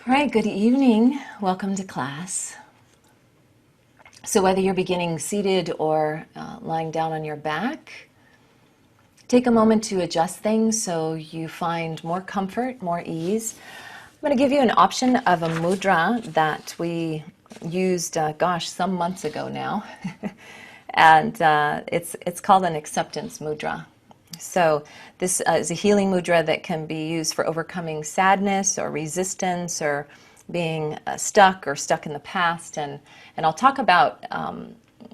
All right, good evening. Welcome to class. So whether you're beginning seated or lying down on your back, take a moment to adjust things so you find more comfort, more ease. I'm going to give you an option of a mudra that we used, some months ago now. And it's called an acceptance mudra. So this is a healing mudra that can be used for overcoming sadness or resistance or being stuck in the past. And I'll talk about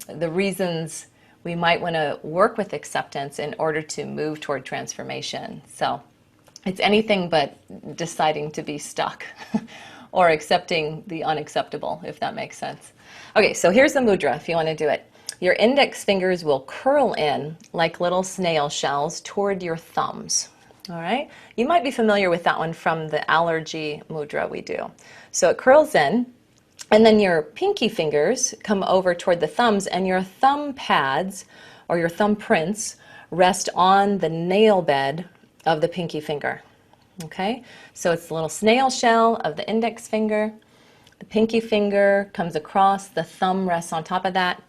the reasons we might want to work with acceptance in order to move toward transformation. So it's anything but deciding to be stuck or accepting the unacceptable, if that makes sense. Okay, so here's the mudra if you want to do it. Your index fingers will curl in like little snail shells toward your thumbs. All right? You might be familiar with that one from the allergy mudra we do. So it curls in, and then your pinky fingers come over toward the thumbs, and your thumb pads or your thumb prints rest on the nail bed of the pinky finger. Okay? So it's the little snail shell of the index finger. The pinky finger comes across, the thumb rests on top of that,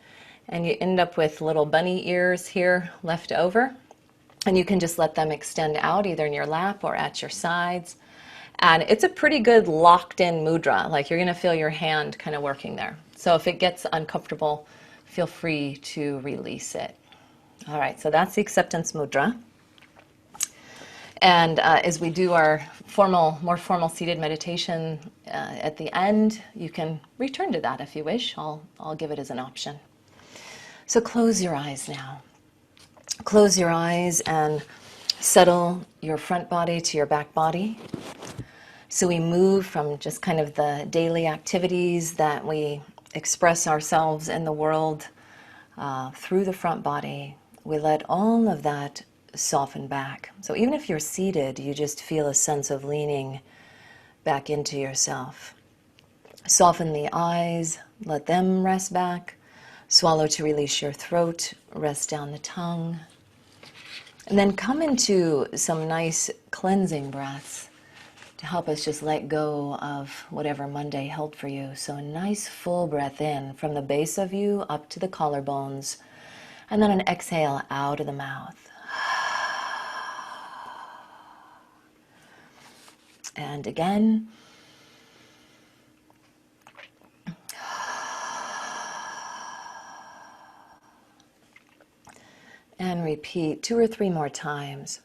and you end up with little bunny ears here left over. And you can just let them extend out either in your lap or at your sides. And it's a pretty good locked in mudra, like you're going to feel your hand kind of working there. So if it gets uncomfortable, feel free to release it. All right, so that's the acceptance mudra. And as we do our more formal seated meditation at the end, you can return to that if you wish. I'll give it as an option. So close your eyes now. Close your eyes and settle your front body to your back body. So we move from just kind of the daily activities that we express ourselves in the world through the front body. We let all of that soften back. So even if you're seated, you just feel a sense of leaning back into yourself. Soften the eyes, let them rest back. Swallow to release your throat, rest down the tongue. And then come into some nice cleansing breaths to help us just let go of whatever Monday held for you. So a nice full breath in from the base of you up to the collarbones, and then an exhale out of the mouth. And again. And repeat 2 or 3 more times.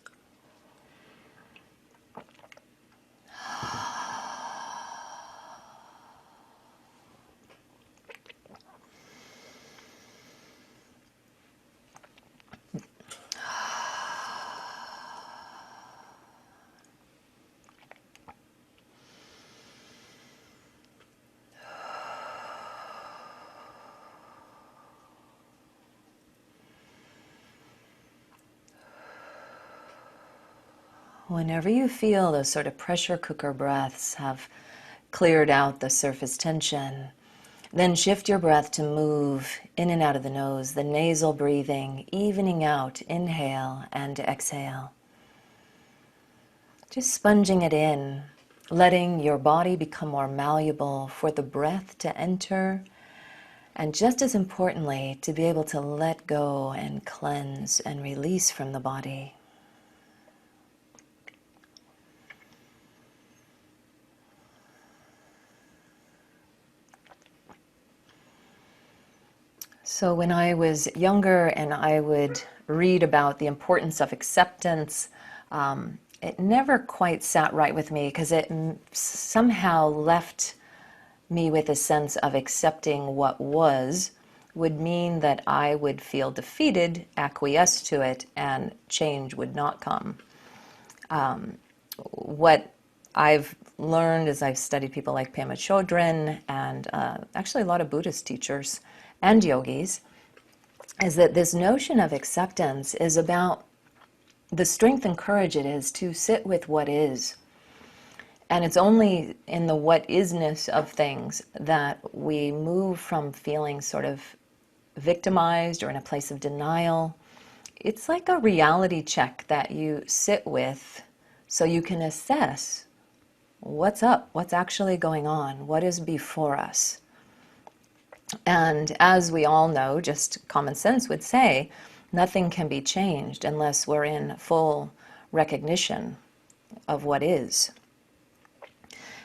Whenever you feel those sort of pressure cooker breaths have cleared out the surface tension, then shift your breath to move in and out of the nose, the nasal breathing, evening out, inhale and exhale. Just sponging it in, letting your body become more malleable for the breath to enter, and just as importantly, to be able to let go and cleanse and release from the body. So when I was younger and I would read about the importance of acceptance, it never quite sat right with me because it somehow left me with a sense of accepting what was would mean that I would feel defeated, acquiesce to it, and change would not come. What I've learned as I've studied people like Pema Chodron and actually a lot of Buddhist teachers and yogis, is that this notion of acceptance is about the strength and courage it is to sit with what is. And it's only in the what isness of things that we move from feeling sort of victimized or in a place of denial. It's like a reality check that you sit with so you can assess what's up? What's actually going on? What is before us? And as we all know, just common sense would say, nothing can be changed unless we're in full recognition of what is.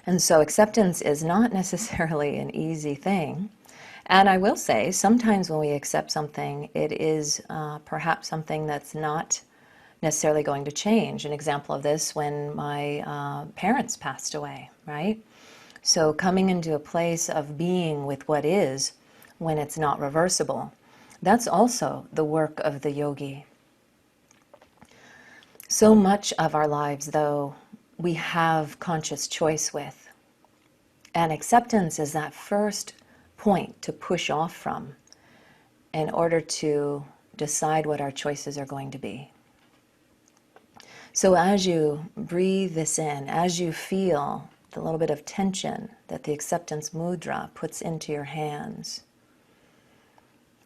And so acceptance is not necessarily an easy thing. And I will say, sometimes when we accept something, it is perhaps something that's not necessarily going to change. An example of this, when my parents passed away, right? So coming into a place of being with what is when it's not reversible, that's also the work of the yogi. So much of our lives, though, we have conscious choice with. And acceptance is that first point to push off from in order to decide what our choices are going to be. So as you breathe this in, as you feel the little bit of tension that the acceptance mudra puts into your hands,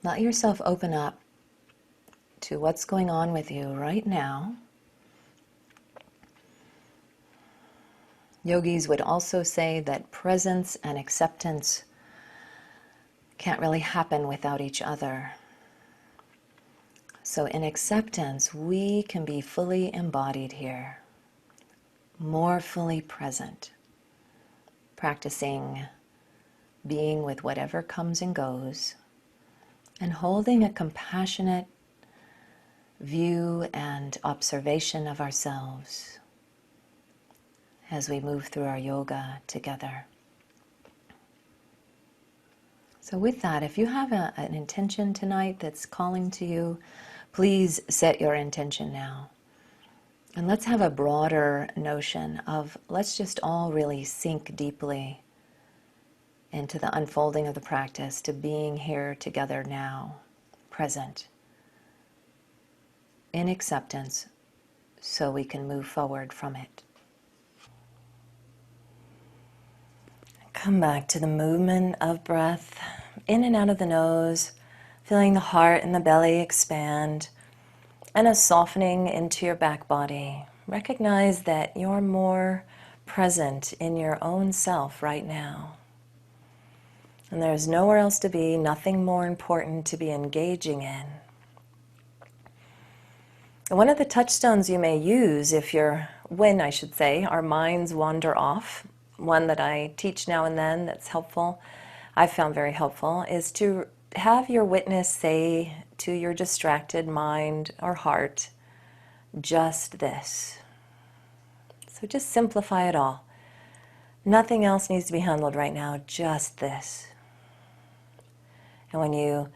let yourself open up to what's going on with you right now. Yogis would also say that presence and acceptance can't really happen without each other. So in acceptance, we can be fully embodied here, more fully present, practicing being with whatever comes and goes, and holding a compassionate view and observation of ourselves as we move through our yoga together. So with that, if you have an intention tonight that's calling to you, please set your intention now. And let's have a broader notion of, let's just all really sink deeply into the unfolding of the practice, to being here together now, present, in acceptance, so we can move forward from it. Come back to the movement of breath, in and out of the nose, feeling the heart and the belly expand, and a softening into your back body. Recognize that you're more present in your own self right now. And there's nowhere else to be, nothing more important to be engaging in. And one of the touchstones you may use when our minds wander off, one that I teach now and then that's helpful, I've found very helpful, is to have your witness say to your distracted mind or heart, just this. So just simplify it all. Nothing else needs to be handled right now, just this. And when you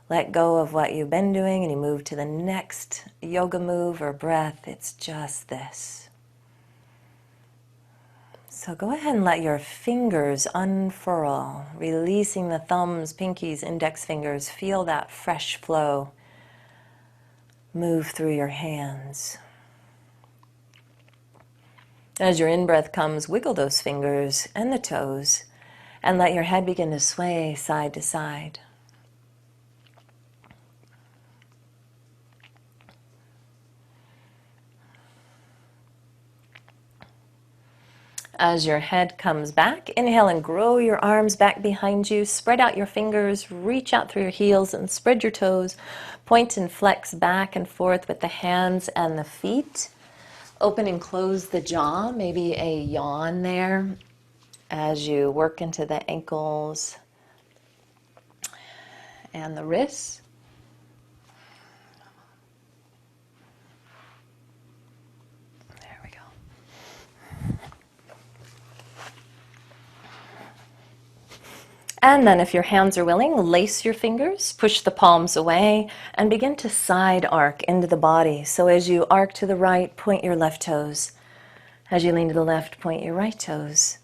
let go of what you've been doing and you move to the next yoga move or breath, it's just this. So go ahead and let your fingers unfurl, releasing the thumbs, pinkies, index fingers. Feel that fresh flow move through your hands. As your in-breath comes, wiggle those fingers and the toes and let your head begin to sway side to side. As your head comes back, inhale and grow your arms back behind you. Spread out your fingers, reach out through your heels and spread your toes. Point and flex back and forth with the hands and the feet. Open and close the jaw, maybe a yawn there as you work into the ankles and the wrists. There we go. And then if your hands are willing, lace your fingers, push the palms away, and begin to side arc into the body. So as you arc to the right, point your left toes. As you lean to the left, point your right toes.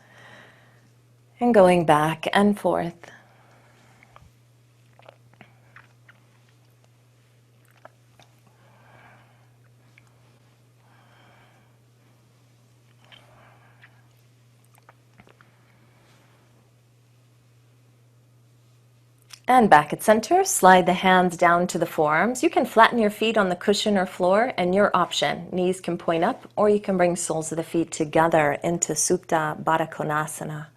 And going back and forth. And back at center, slide the hands down to the forearms. You can flatten your feet on the cushion or floor, and your option. Knees can point up, or you can bring soles of the feet together into Supta Baddha Konasana.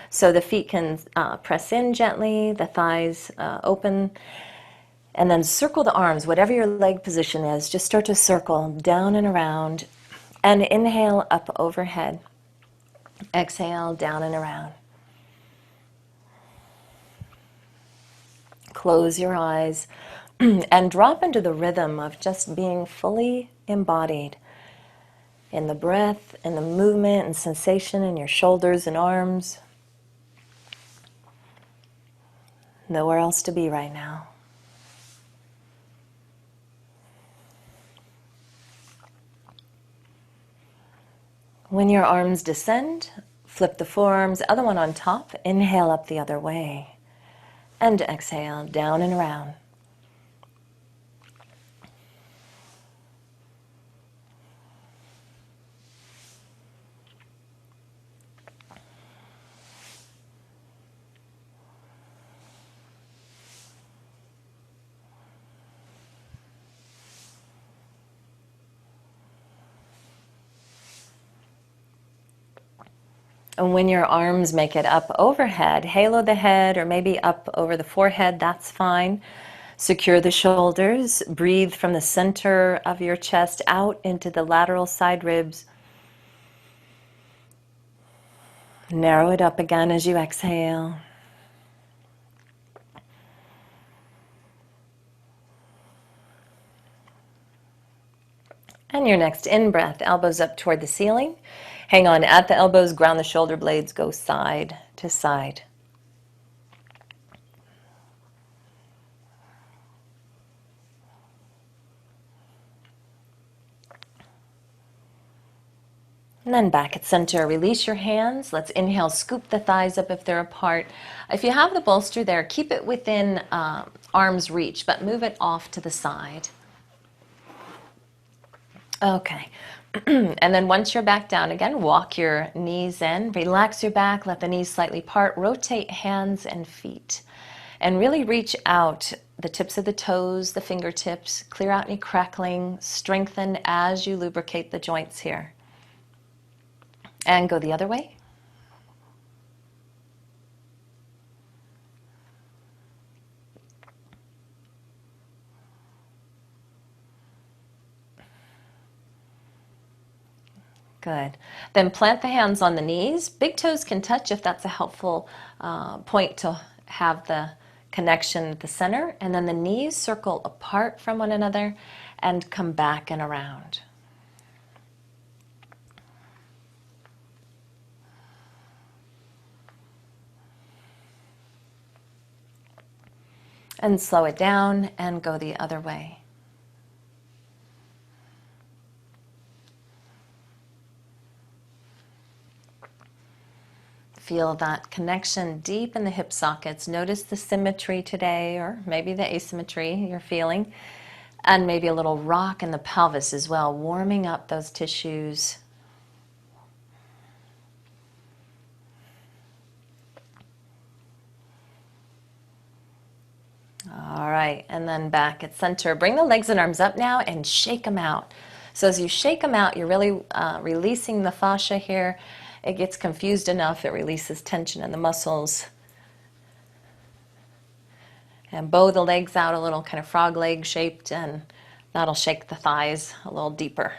So the feet can press in gently, the thighs open, and then circle the arms, whatever your leg position is. Just start to circle down and around, and inhale up overhead. Exhale down and around. Close your eyes and drop into the rhythm of just being fully embodied in the breath, in the movement and sensation in your shoulders and arms. Nowhere else to be right now. When your arms descend, flip the forearms, other one on top, inhale up the other way. And exhale, down and around. And when your arms make it up overhead, halo the head or maybe up over the forehead, that's fine. Secure the shoulders, breathe from the center of your chest out into the lateral side ribs. Narrow it up again as you exhale. And your next in-breath, elbows up toward the ceiling. Hang on at the elbows, ground the shoulder blades, go side to side. And then back at center, release your hands. Let's inhale, scoop the thighs up if they're apart. If you have the bolster there, keep it within arm's reach, but move it off to the side. Okay. And then once you're back down again, walk your knees in, relax your back, let the knees slightly part, rotate hands and feet. And really reach out the tips of the toes, the fingertips, clear out any crackling, strengthen as you lubricate the joints here. And go the other way. Good. Then plant the hands on the knees. Big toes can touch if that's a helpful point to have the connection at the center. And then the knees circle apart from one another and come back and around. And slow it down and go the other way. Feel that connection deep in the hip sockets. Notice the symmetry today, or maybe the asymmetry you're feeling. And maybe a little rock in the pelvis as well, warming up those tissues. All right, and then back at center. Bring the legs and arms up now and shake them out. So as you shake them out, you're really releasing the fascia here. It gets confused enough, it releases tension in the muscles. And bow the legs out a little, kind of frog leg shaped, and that'll shake the thighs a little deeper.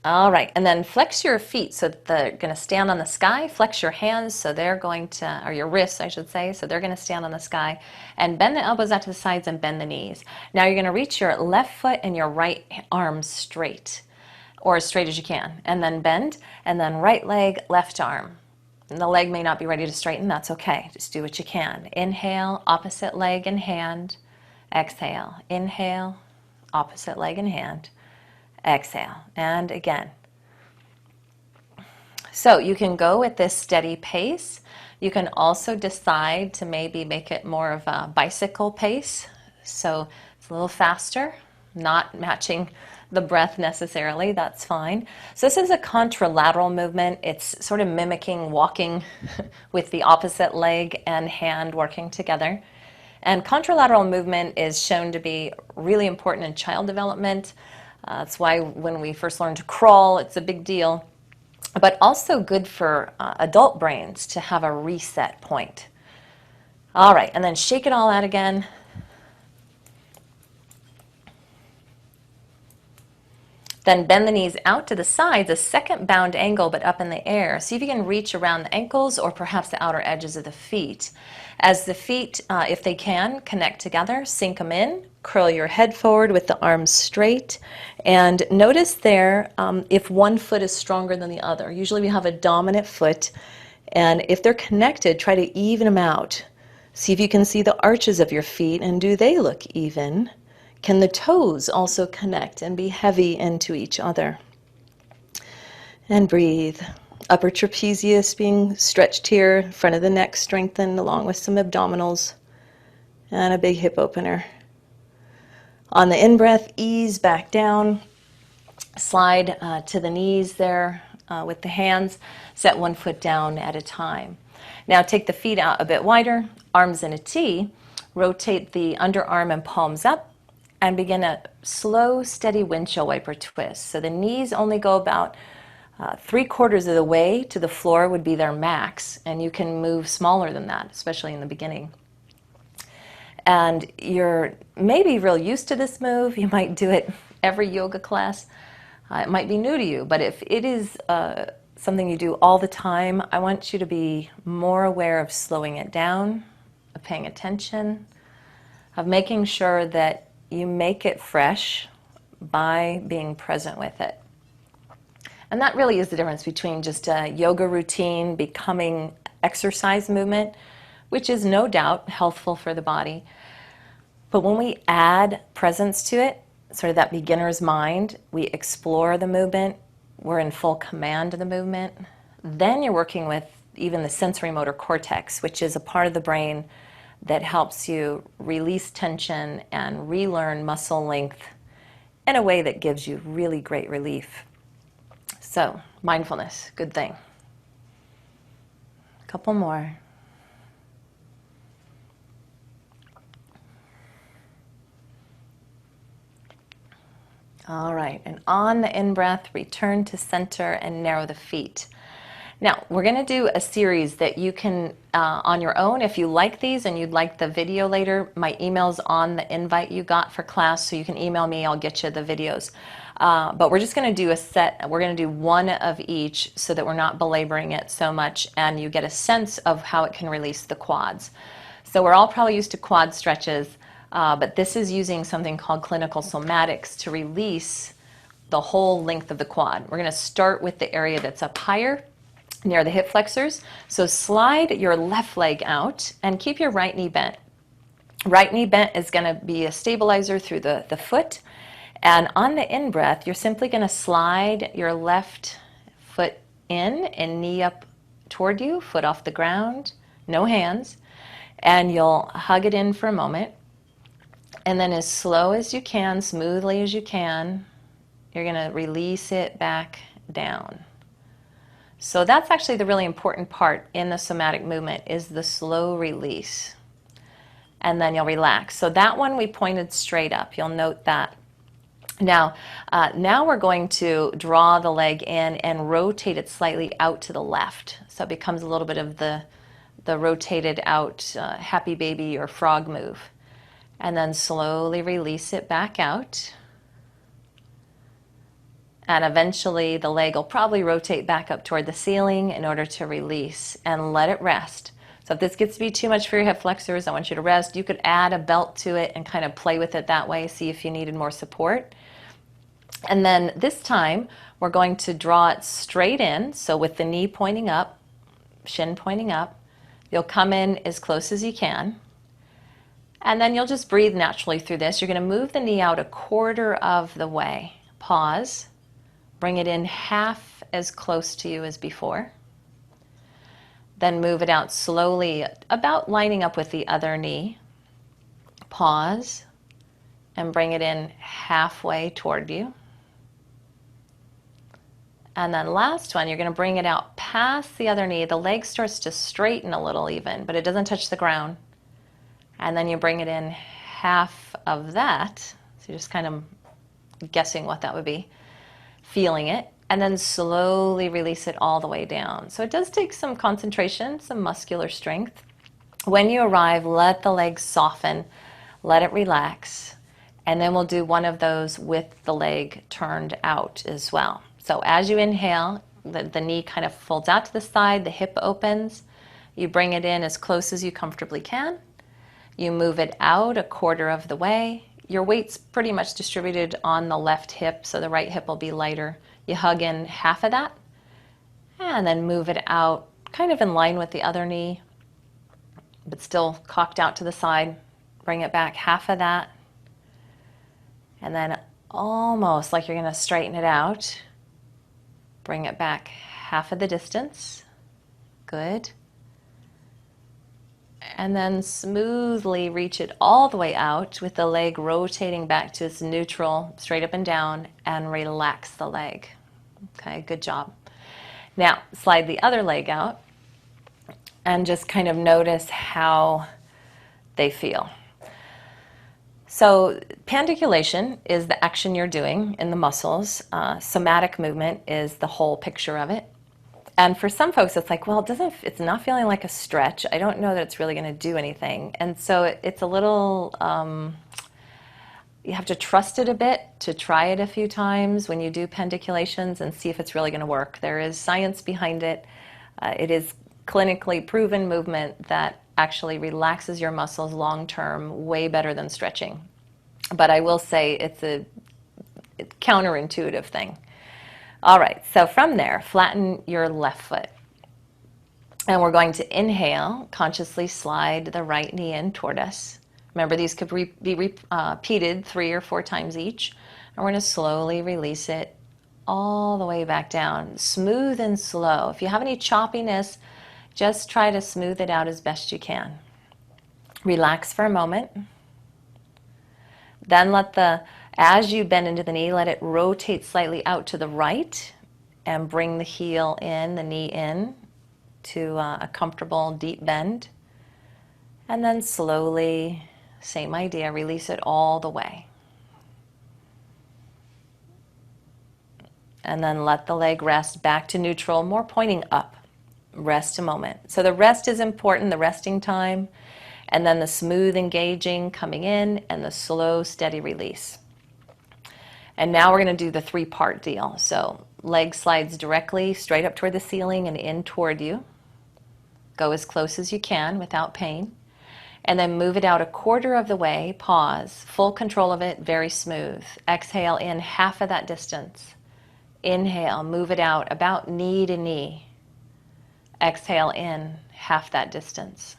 All right, and then flex your feet so that they're going to stand on the sky. Flex your hands so they're going to, or your wrists, I should say, so they're going to stand on the sky. And bend the elbows out to the sides and bend the knees. Now you're going to reach your left foot and your right arm straight, or as straight as you can. And then bend, and then right leg, left arm. And the leg may not be ready to straighten, that's okay. Just do what you can. Inhale, opposite leg and hand. Exhale. Inhale, opposite leg and hand. Exhale, and again. So you can go at this steady pace. You can also decide to maybe make it more of a bicycle pace. So it's a little faster, not matching the breath necessarily, that's fine. So this is a contralateral movement. It's sort of mimicking walking with the opposite leg and hand working together. And contralateral movement is shown to be really important in child development. That's why when we first learn to crawl, it's a big deal. But also good for adult brains to have a reset point. All right, and then shake it all out again. Then bend the knees out to the sides, a second bound angle, but up in the air. See if you can reach around the ankles or perhaps the outer edges of the feet. As the feet, if they can, connect together, sink them in, curl your head forward with the arms straight. And notice there if one foot is stronger than the other. Usually we have a dominant foot, and if they're connected, try to even them out. See if you can see the arches of your feet, and do they look even? Can the toes also connect and be heavy into each other? And breathe. Upper trapezius being stretched here, front of the neck strengthened along with some abdominals, and a big hip opener. On the in-breath, ease back down, slide to the knees there with the hands, set one foot down at a time. Now take the feet out a bit wider, arms in a T, rotate the underarm and palms up, and begin a slow, steady windshield wiper twist. So the knees only go about 3/4 of the way to the floor would be their max, and you can move smaller than that, especially in the beginning. And you're maybe real used to this move. You might do it every yoga class. It might be new to you, but if it is something you do all the time, I want you to be more aware of slowing it down, of paying attention, of making sure that you make it fresh by being present with it. And that really is the difference between just a yoga routine becoming exercise movement, which is no doubt healthful for the body. But when we add presence to it, sort of that beginner's mind, we explore the movement, we're in full command of the movement, then you're working with even the sensory motor cortex, which is a part of the brain that helps you release tension and relearn muscle length in a way that gives you really great relief. So, mindfulness, good thing. A couple more. All right, and on the in-breath, return to center and narrow the feet. Now, we're going to do a series that you can, on your own, if you like these and you'd like the video later, my email's on the invite you got for class, so you can email me, I'll get you the videos. But we're just going to do a set, we're going to do one of each so that we're not belaboring it so much and you get a sense of how it can release the quads. So we're all probably used to quad stretches, but this is using something called clinical somatics to release the whole length of the quad. We're going to start with the area that's up higher, near the hip flexors. So slide your left leg out and keep your right knee bent. Right knee bent is going to be a stabilizer through the foot. And on the in-breath, you're simply going to slide your left foot in and knee up toward you, foot off the ground, no hands. And you'll hug it in for a moment. And then as slow as you can, smoothly as you can, you're going to release it back down. So that's actually the really important part in the somatic movement is the slow release. And then you'll relax. So that one we pointed straight up. You'll note that. Now we're going to draw the leg in and rotate it slightly out to the left. So it becomes a little bit of the rotated out happy baby or frog move. And then slowly release it back out. And eventually the leg will probably rotate back up toward the ceiling in order to release and let it rest. So if this gets to be too much for your hip flexors, I want you to rest. You could add a belt to it and kind of play with it that way, see if you needed more support. And then this time we're going to draw it straight in. So with the knee pointing up, shin pointing up, you'll come in as close as you can. And then you'll just breathe naturally through this. You're going to move the knee out 1/4 of the way. Pause. Bring it in half as close to you as before. Then move it out slowly, about lining up with the other knee. Pause and bring it in halfway toward you. And then last one, you're going to bring it out past the other knee. The leg starts to straighten a little even, but it doesn't touch the ground. And then you bring it in half of that. So you're just kind of guessing what that would be, feeling it, and then slowly release it all the way down. So it does take some concentration, some muscular strength. When you arrive, let the legs soften, let it relax, and then we'll do one of those with the leg turned out as well. So as you inhale, the knee kind of folds out to the side, the hip opens, you bring it in as close as you comfortably can, you move it out a quarter of the way. Your weight's pretty much distributed on the left hip, so the right hip will be lighter. You hug in half of that, and then move it out kind of in line with the other knee, but still cocked out to the side. Bring it back half of that, and then almost like you're going to straighten it out. Bring it back half of the distance. Good. And then smoothly reach it all the way out with the leg rotating back to its neutral, straight up and down, and relax the leg. Okay, good job. Now, slide the other leg out and just kind of notice how they feel. So pandiculation is the action you're doing in the muscles. Somatic movement is the whole picture of it. And for some folks, it's like, well, it's not feeling like a stretch. I don't know that it's really going to do anything. And so it's a little, you have to trust it a bit to try it a few times when you do pendiculations and see if it's really going to work. There is science behind it. It is clinically proven movement that actually relaxes your muscles long term way better than stretching. But I will say it's a counterintuitive thing. All right, so from there, flatten your left foot. And we're going to inhale, consciously slide the right knee in toward us. Remember, these could be repeated 3 or 4 times each. And we're going to slowly release it all the way back down, smooth and slow. If you have any choppiness, just try to smooth it out as best you can. Relax for a moment. Then as you bend into the knee, let it rotate slightly out to the right and bring the heel in, the knee in to a comfortable deep bend. And then slowly, same idea, release it all the way. And then let the leg rest back to neutral, more pointing up. Rest a moment. So the rest is important, the resting time, and then the smooth engaging coming in and the slow, steady release. And now we're going to do the 3-part deal. So leg slides directly straight up toward the ceiling and in toward you. Go as close as you can without pain. And then move it out a quarter of the way, pause, full control of it, very smooth. Exhale in half of that distance. Inhale, move it out about knee to knee. Exhale in half that distance.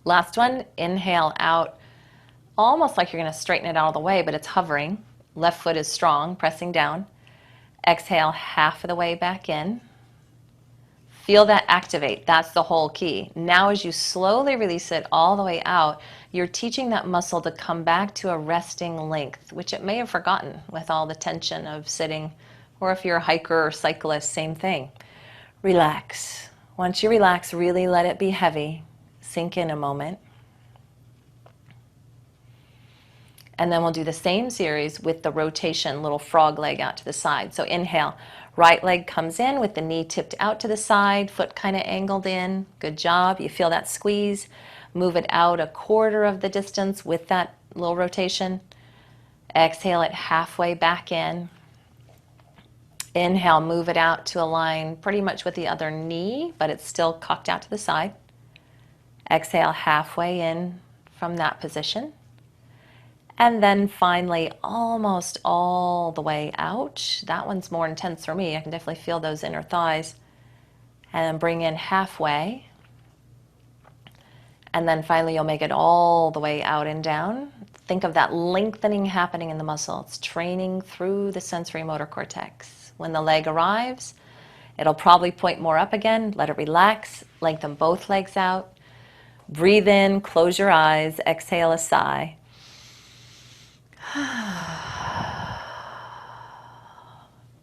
Last one, inhale out, almost like you're going to straighten it out of the way, but it's hovering. Left foot is strong, pressing down. Exhale half of the way back in. Feel that activate. That's the whole key. Now as you slowly release it all the way out, you're teaching that muscle to come back to a resting length, which it may have forgotten with all the tension of sitting, or if you're a hiker or cyclist, same thing. Relax. Once you relax, really let it be heavy. Sink in a moment. And then we'll do the same series with the rotation, little frog leg out to the side. So inhale, right leg comes in with the knee tipped out to the side, foot kind of angled in. Good job. You feel that squeeze. Move it out a quarter of the distance with that little rotation. Exhale it halfway back in. Inhale, move it out to align pretty much with the other knee, but it's still cocked out to the side. Exhale halfway in from that position. And then finally, almost all the way out. That one's more intense for me. I can definitely feel those inner thighs. And then bring in halfway. And then finally, you'll make it all the way out and down. Think of that lengthening happening in the muscle. It's training through the sensory motor cortex. When the leg arrives, it'll probably point more up again. Let it relax. Lengthen both legs out. Breathe in, close your eyes, exhale a sigh.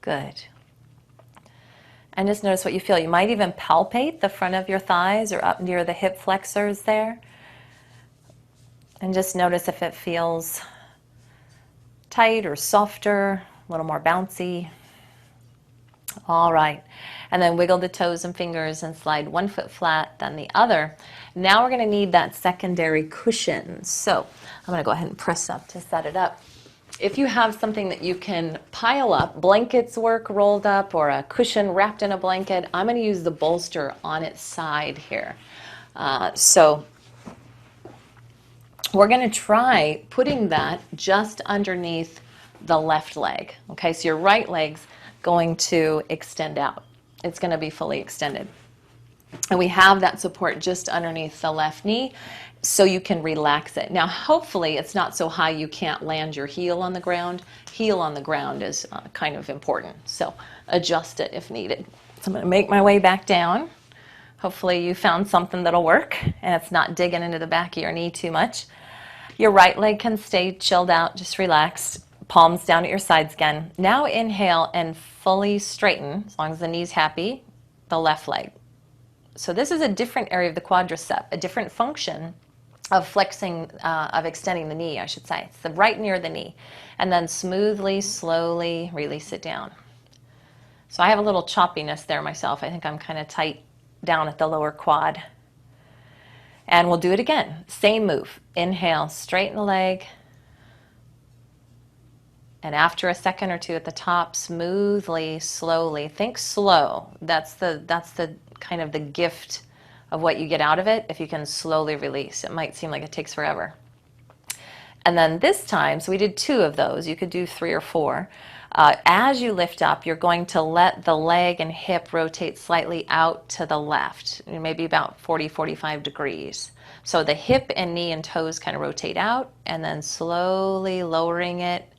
Good. And just notice what you feel. You might even palpate the front of your thighs or up near the hip flexors there. And just notice if it feels tight or softer, a little more bouncy. All right. And then wiggle the toes and fingers and slide one foot flat, then the other. Now we're going to need that secondary cushion. So I'm going to go ahead and press up to set it up. If you have something that you can pile up, blankets work rolled up or a cushion wrapped in a blanket, I'm going to use the bolster on its side here. So we're going to try putting that just underneath the left leg. Okay, so your right leg's going to extend out. It's going to be fully extended. And we have that support just underneath the left knee so you can relax it. Now, hopefully it's not so high you can't land your heel on the ground. Heel on the ground is kind of important, so adjust it if needed. So I'm going to make my way back down. Hopefully you found something that'll work and it's not digging into the back of your knee too much. Your right leg can stay chilled out, just relaxed. Palms down at your sides again. Now inhale and fully straighten, as long as the knee's happy, the left leg. So this is a different area of the quadricep, a different function of flexing, of extending the knee, I should say. It's the right near the knee. And then smoothly, slowly release it down. So I have a little choppiness there myself. I think I'm kind of tight down at the lower quad. And we'll do it again. Same move. Inhale, straighten the leg. And after a second or two at the top, smoothly, slowly. Think slow. That's the kind of the gift of what you get out of it if you can slowly release. It might seem like it takes forever. And then this time, so we did 2 of those. You could do 3 or 4. As you lift up, you're going to let the leg and hip rotate slightly out to the left, maybe about 40, 45 degrees. So the hip and knee and toes kind of rotate out, and then slowly lowering it.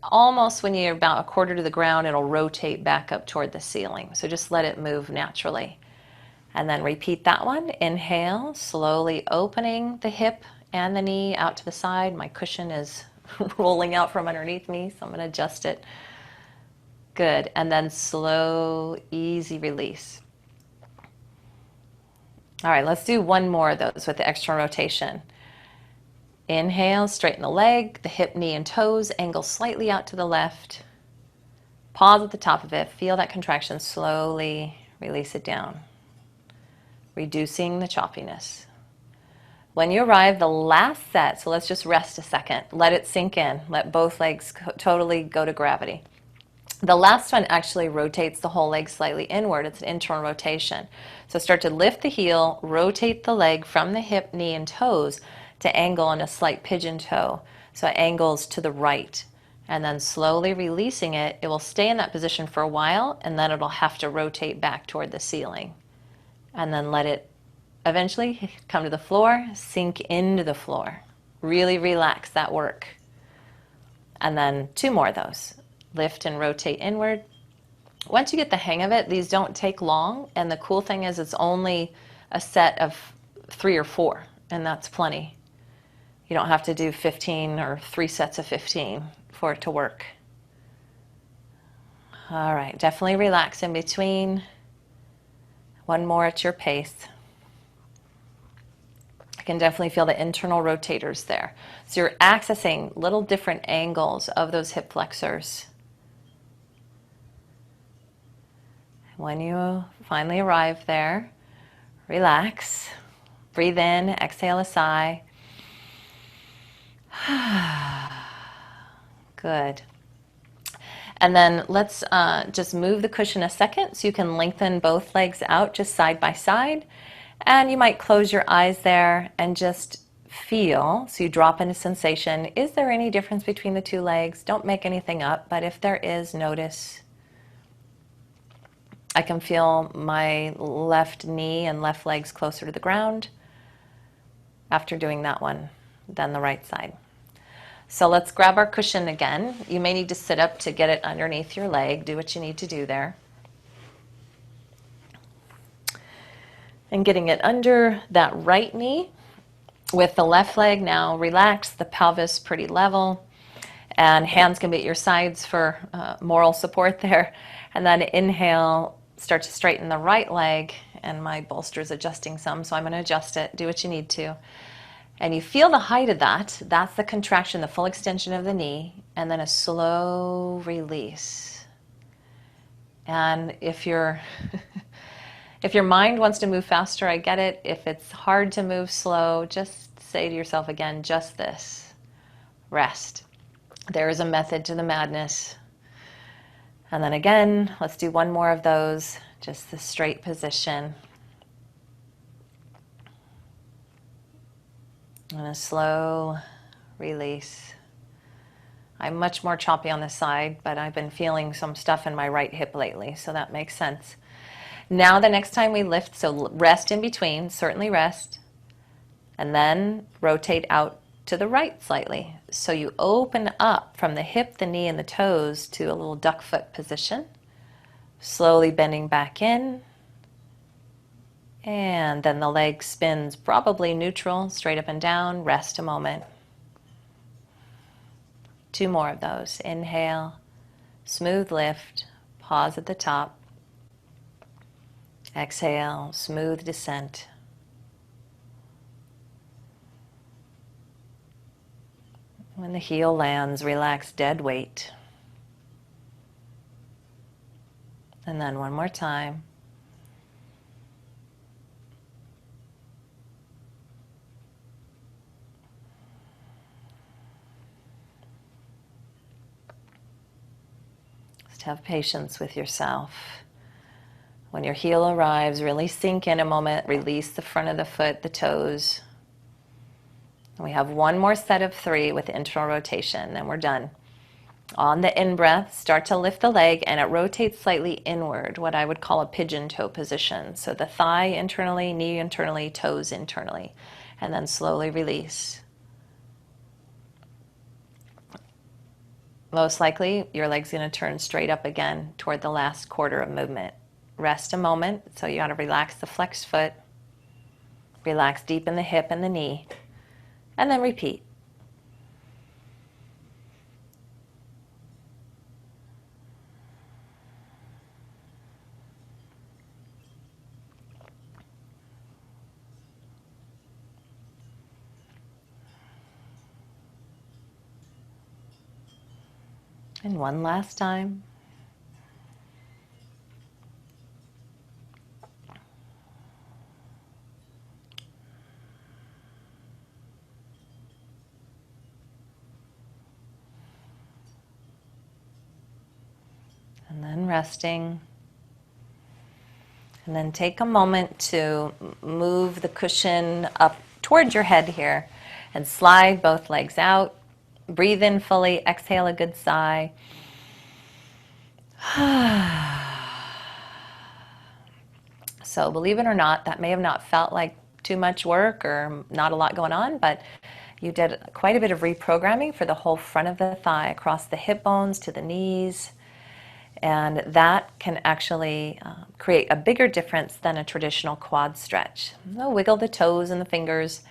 Almost when you're about a quarter to the ground, it'll rotate back up toward the ceiling. So just let it move naturally. And then repeat that one. Inhale, slowly opening the hip and the knee out to the side. My cushion is rolling out from underneath me, so I'm going to adjust it. Good. And then slow, easy release. All right, let's do one more of those with the external rotation. Inhale, straighten the leg, the hip, knee, and toes, angle slightly out to the left. Pause at the top of it. Feel that contraction. Slowly release it down, reducing the choppiness. When you arrive, the last set, so let's just rest a second. Let it sink in. Let both legs totally go to gravity. The last one actually rotates the whole leg slightly inward. It's an internal rotation. So start to lift the heel, rotate the leg from the hip, knee, and toes to angle in a slight pigeon toe. So it angles to the right. And then slowly releasing it, it will stay in that position for a while, and then it'll have to rotate back toward the ceiling. And then let it eventually come to the floor, sink into the floor. Really relax that work. And then 2 more of those. Lift and rotate inward. Once you get the hang of it, these don't take long, and the cool thing is it's only a set of 3 or 4, and that's plenty. You don't have to do 15 or 3 sets of 15 for it to work. All right, definitely relax in between. One more at your pace. I can definitely feel the internal rotators there. So you're accessing little different angles of those hip flexors. When you finally arrive there, relax. Breathe in, exhale a sigh. Good. And then let's just move the cushion a second so you can lengthen both legs out just side by side. And you might close your eyes there and just feel, so you drop into sensation. Is there any difference between the 2 legs? Don't make anything up, but if there is, notice. I can feel my left knee and left legs closer to the ground after doing that one than the right side. So let's grab our cushion again. You may need to sit up to get it underneath your leg. Do what you need to do there. And getting it under that right knee with the left leg now relaxed, the pelvis pretty level, and hands can be at your sides for moral support there. And then inhale, start to straighten the right leg, and my bolster is adjusting some, so I'm going to adjust it. Do what you need to. And you feel the height of that. That's the contraction, the full extension of the knee, and then a slow release. And if your mind wants to move faster, I get it. If it's hard to move slow, just say to yourself again, just this. Rest. There is a method to the madness. And then again, let's do one more of those, just the straight position. And a slow release. I'm much more choppy on this side, but I've been feeling some stuff in my right hip lately, so that makes sense. Now the next time we lift, so rest in between, certainly rest, and then rotate out to the right slightly. So you open up from the hip, the knee, and the toes to a little duck foot position, slowly bending back in. And then the leg spins probably neutral, straight up and down. Rest a moment. 2 more of those. Inhale, smooth lift, pause at the top. Exhale, smooth descent. When the heel lands, relax dead weight. And then one more time. Just have patience with yourself. When your heel arrives, really sink in a moment, release the front of the foot, the toes. And we have one more set of 3 with internal rotation, then we're done. On the in-breath, start to lift the leg, and it rotates slightly inward, what I would call a pigeon toe position. So the thigh internally, knee internally, toes internally, and then slowly release. Most likely, your leg's going to turn straight up again toward the last quarter of movement. Rest a moment, so you got to relax the flexed foot, relax deep in the hip and the knee, and then repeat. And one last time. And then resting. And then take a moment to move the cushion up towards your head here and slide both legs out. Breathe in fully, exhale a good sigh. So believe it or not, that may have not felt like too much work or not a lot going on, but you did quite a bit of reprogramming for the whole front of the thigh, across the hip bones to the knees. And that can actually create a bigger difference than a traditional quad stretch. So wiggle the toes and the fingers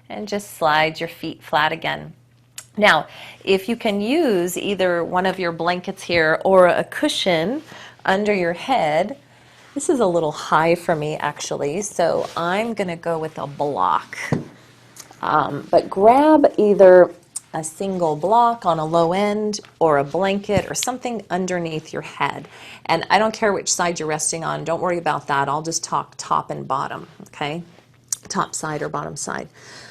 and just slide your feet flat again. Now, if you can use either one of your blankets here or a cushion under your head, this is a little high for me actually, so I'm going to go with a block. But grab either a single block on a low end or a blanket or something underneath your head. And I don't care which side you're resting on, don't worry about that. I'll just talk top and bottom, okay? Top side or bottom side.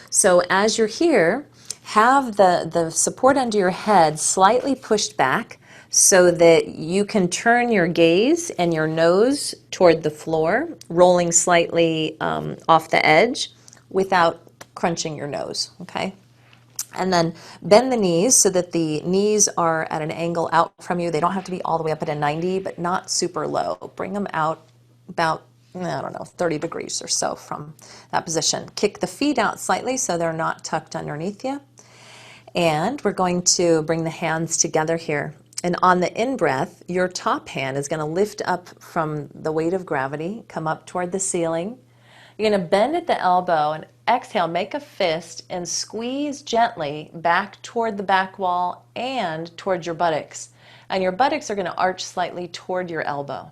So as you're here, have the support under your head slightly pushed back so that you can turn your gaze and your nose toward the floor, rolling slightly off the edge without crunching your nose, okay? And then bend the knees so that the knees are at an angle out from you. They don't have to be all the way up at a 90, but not super low. Bring them out about, I don't know, 30 degrees or so from that position. Kick the feet out slightly so they're not tucked underneath you. And we're going to bring the hands together here. And on the in-breath, your top hand is going to lift up from the weight of gravity, come up toward the ceiling. You're going to bend at the elbow and exhale, make a fist and squeeze gently back toward the back wall and toward your buttocks. And your buttocks are going to arch slightly toward your elbow.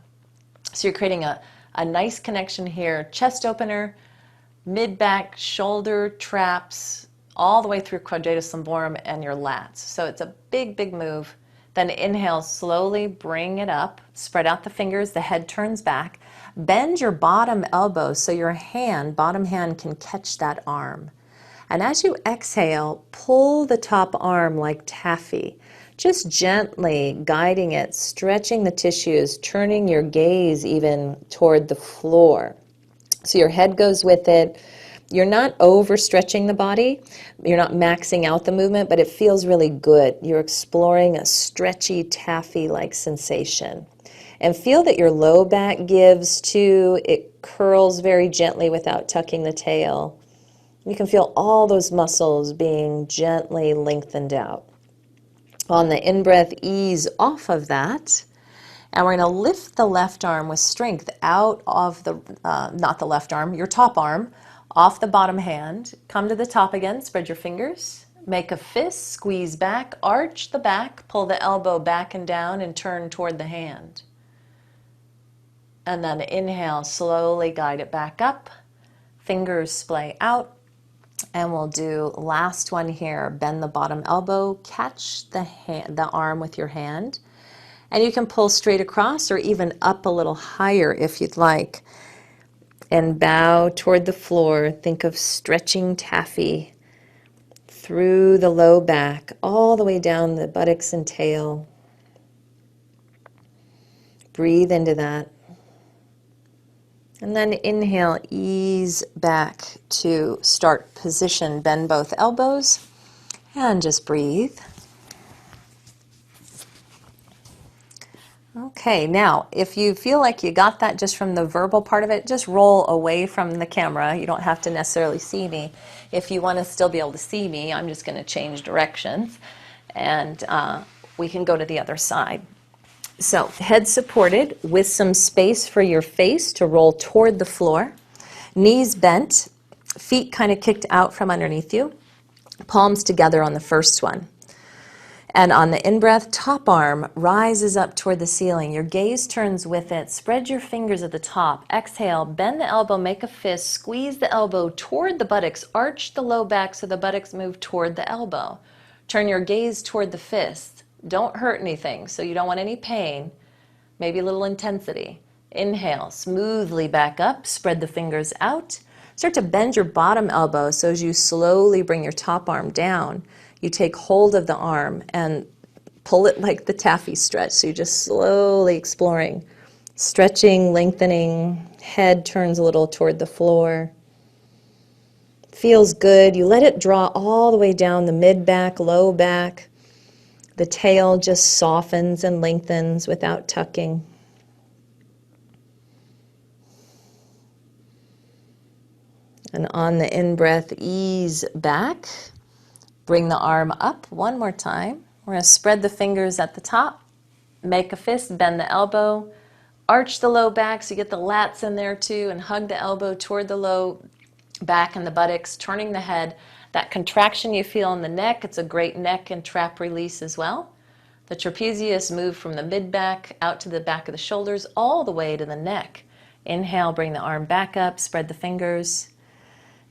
So you're creating a nice connection here, chest opener, mid-back, shoulder, traps, all the way through quadratus lumborum and your lats. So it's a big, big move. Then inhale, slowly bring it up, spread out the fingers, the head turns back. Bend your bottom elbow so your hand, bottom hand, can catch that arm. And as you exhale, pull the top arm like taffy, just gently guiding it, stretching the tissues, turning your gaze even toward the floor. So your head goes with it. You're not overstretching the body. You're not maxing out the movement, but it feels really good. You're exploring a stretchy, taffy-like sensation. And feel that your low back gives too. It curls very gently without tucking the tail. You can feel all those muscles being gently lengthened out. On the in-breath, ease off of that. And we're going to lift the left arm with strength out of the, not the left arm, your top arm, off the bottom hand. Come to the top again, spread your fingers. Make a fist, squeeze back, arch the back, pull the elbow back and down and turn toward the hand. And then inhale, slowly guide it back up. Fingers splay out. And we'll do last one here. Bend the bottom elbow, catch the arm with your hand. And you can pull straight across or even up a little higher if you'd like. And bow toward the floor. Think of stretching taffy through the low back, all the way down the buttocks and tail. Breathe into that. And then inhale, ease back to start position. Bend both elbows and just breathe. Okay, now if you feel like you got that just from the verbal part of it, just roll away from the camera. You don't have to necessarily see me. If you want to still be able to see me, I'm just going to change directions and we can go to the other side. So head supported with some space for your face to roll toward the floor. Knees bent, feet kind of kicked out from underneath you. Palms together on the first one. And on the in-breath, top arm rises up toward the ceiling. Your gaze turns with it. Spread your fingers at the top. Exhale, bend the elbow, make a fist, squeeze the elbow toward the buttocks, arch the low back so the buttocks move toward the elbow. Turn your gaze toward the fist. Don't hurt anything, so you don't want any pain, maybe a little intensity. Inhale, smoothly back up, spread the fingers out. Start to bend your bottom elbow so as you slowly bring your top arm down, you take hold of the arm and pull it like the taffy stretch. So you're just slowly exploring, stretching, lengthening, head turns a little toward the floor. Feels good. You let it draw all the way down the mid-back, low back. The tail just softens and lengthens without tucking. And on the in-breath, ease back. Bring the arm up one more time. We're going to spread the fingers at the top. Make a fist, bend the elbow. Arch the low back so you get the lats in there too, and hug the elbow toward the low back and the buttocks, turning the head. That contraction you feel in the neck, it's a great neck and trap release as well. The trapezius move from the mid-back out to the back of the shoulders, all the way to the neck. Inhale, bring the arm back up, spread the fingers.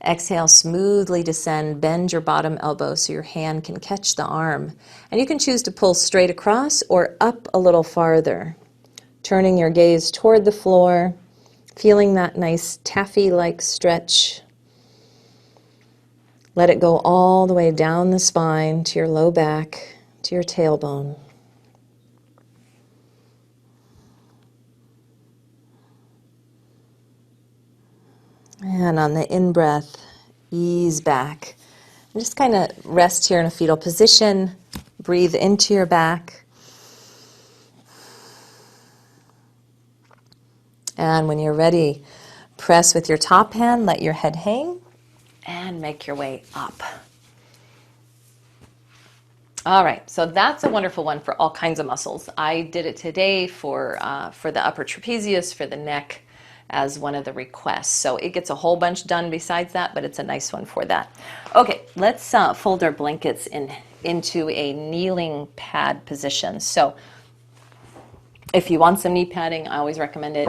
Exhale, smoothly descend, bend your bottom elbow so your hand can catch the arm. And you can choose to pull straight across or up a little farther. Turning your gaze toward the floor, feeling that nice taffy-like stretch. Let it go all the way down the spine to your low back, to your tailbone. And on the in-breath, ease back. And just kind of rest here in a fetal position. Breathe into your back. And when you're ready, press with your top hand, let your head hang, and make your way up. All right, so that's a wonderful one for all kinds of muscles. I did it today for the upper trapezius, for the neck, as one of the requests. So it gets a whole bunch done besides that, but it's a nice one for that. Okay, let's fold our blankets into a kneeling pad position. So If you want some knee padding, I always recommend it.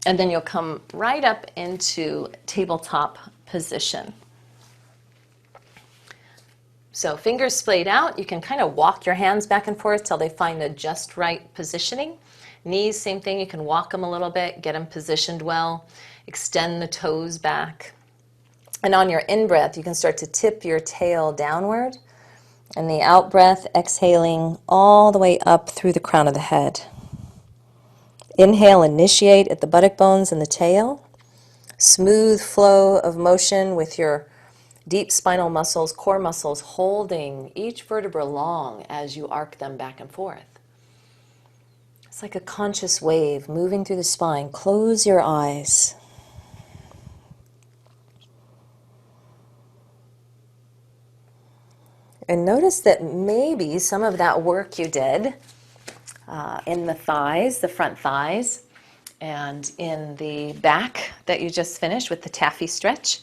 And then you'll come right up into tabletop position. So fingers splayed out, you can kind of walk your hands back and forth till they find the just right positioning. Knees, same thing, you can walk them a little bit, get them positioned well, extend the toes back. And on your in-breath, you can start to tip your tail downward. And the out-breath, exhaling all the way up through the crown of the head. Inhale, initiate at the buttock bones and the tail. Smooth flow of motion with your deep spinal muscles, core muscles, holding each vertebra long as you arc them back and forth. It's like a conscious wave moving through the spine. Close your eyes. And notice that maybe some of that work you did in the thighs, the front thighs, and in the back that you just finished with the taffy stretch,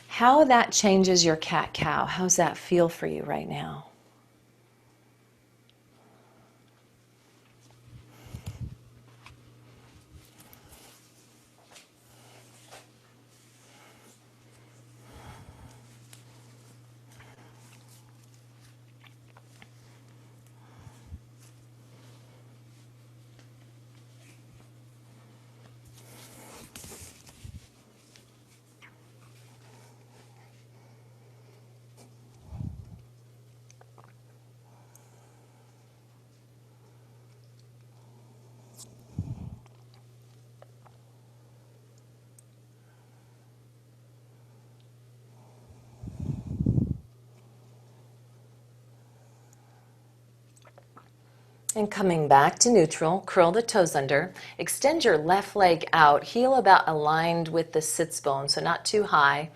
how that changes your cat-cow. How's that feel for you right now? And coming back to neutral, curl the toes under, extend your left leg out, heel about aligned with the sits bone, so not too high.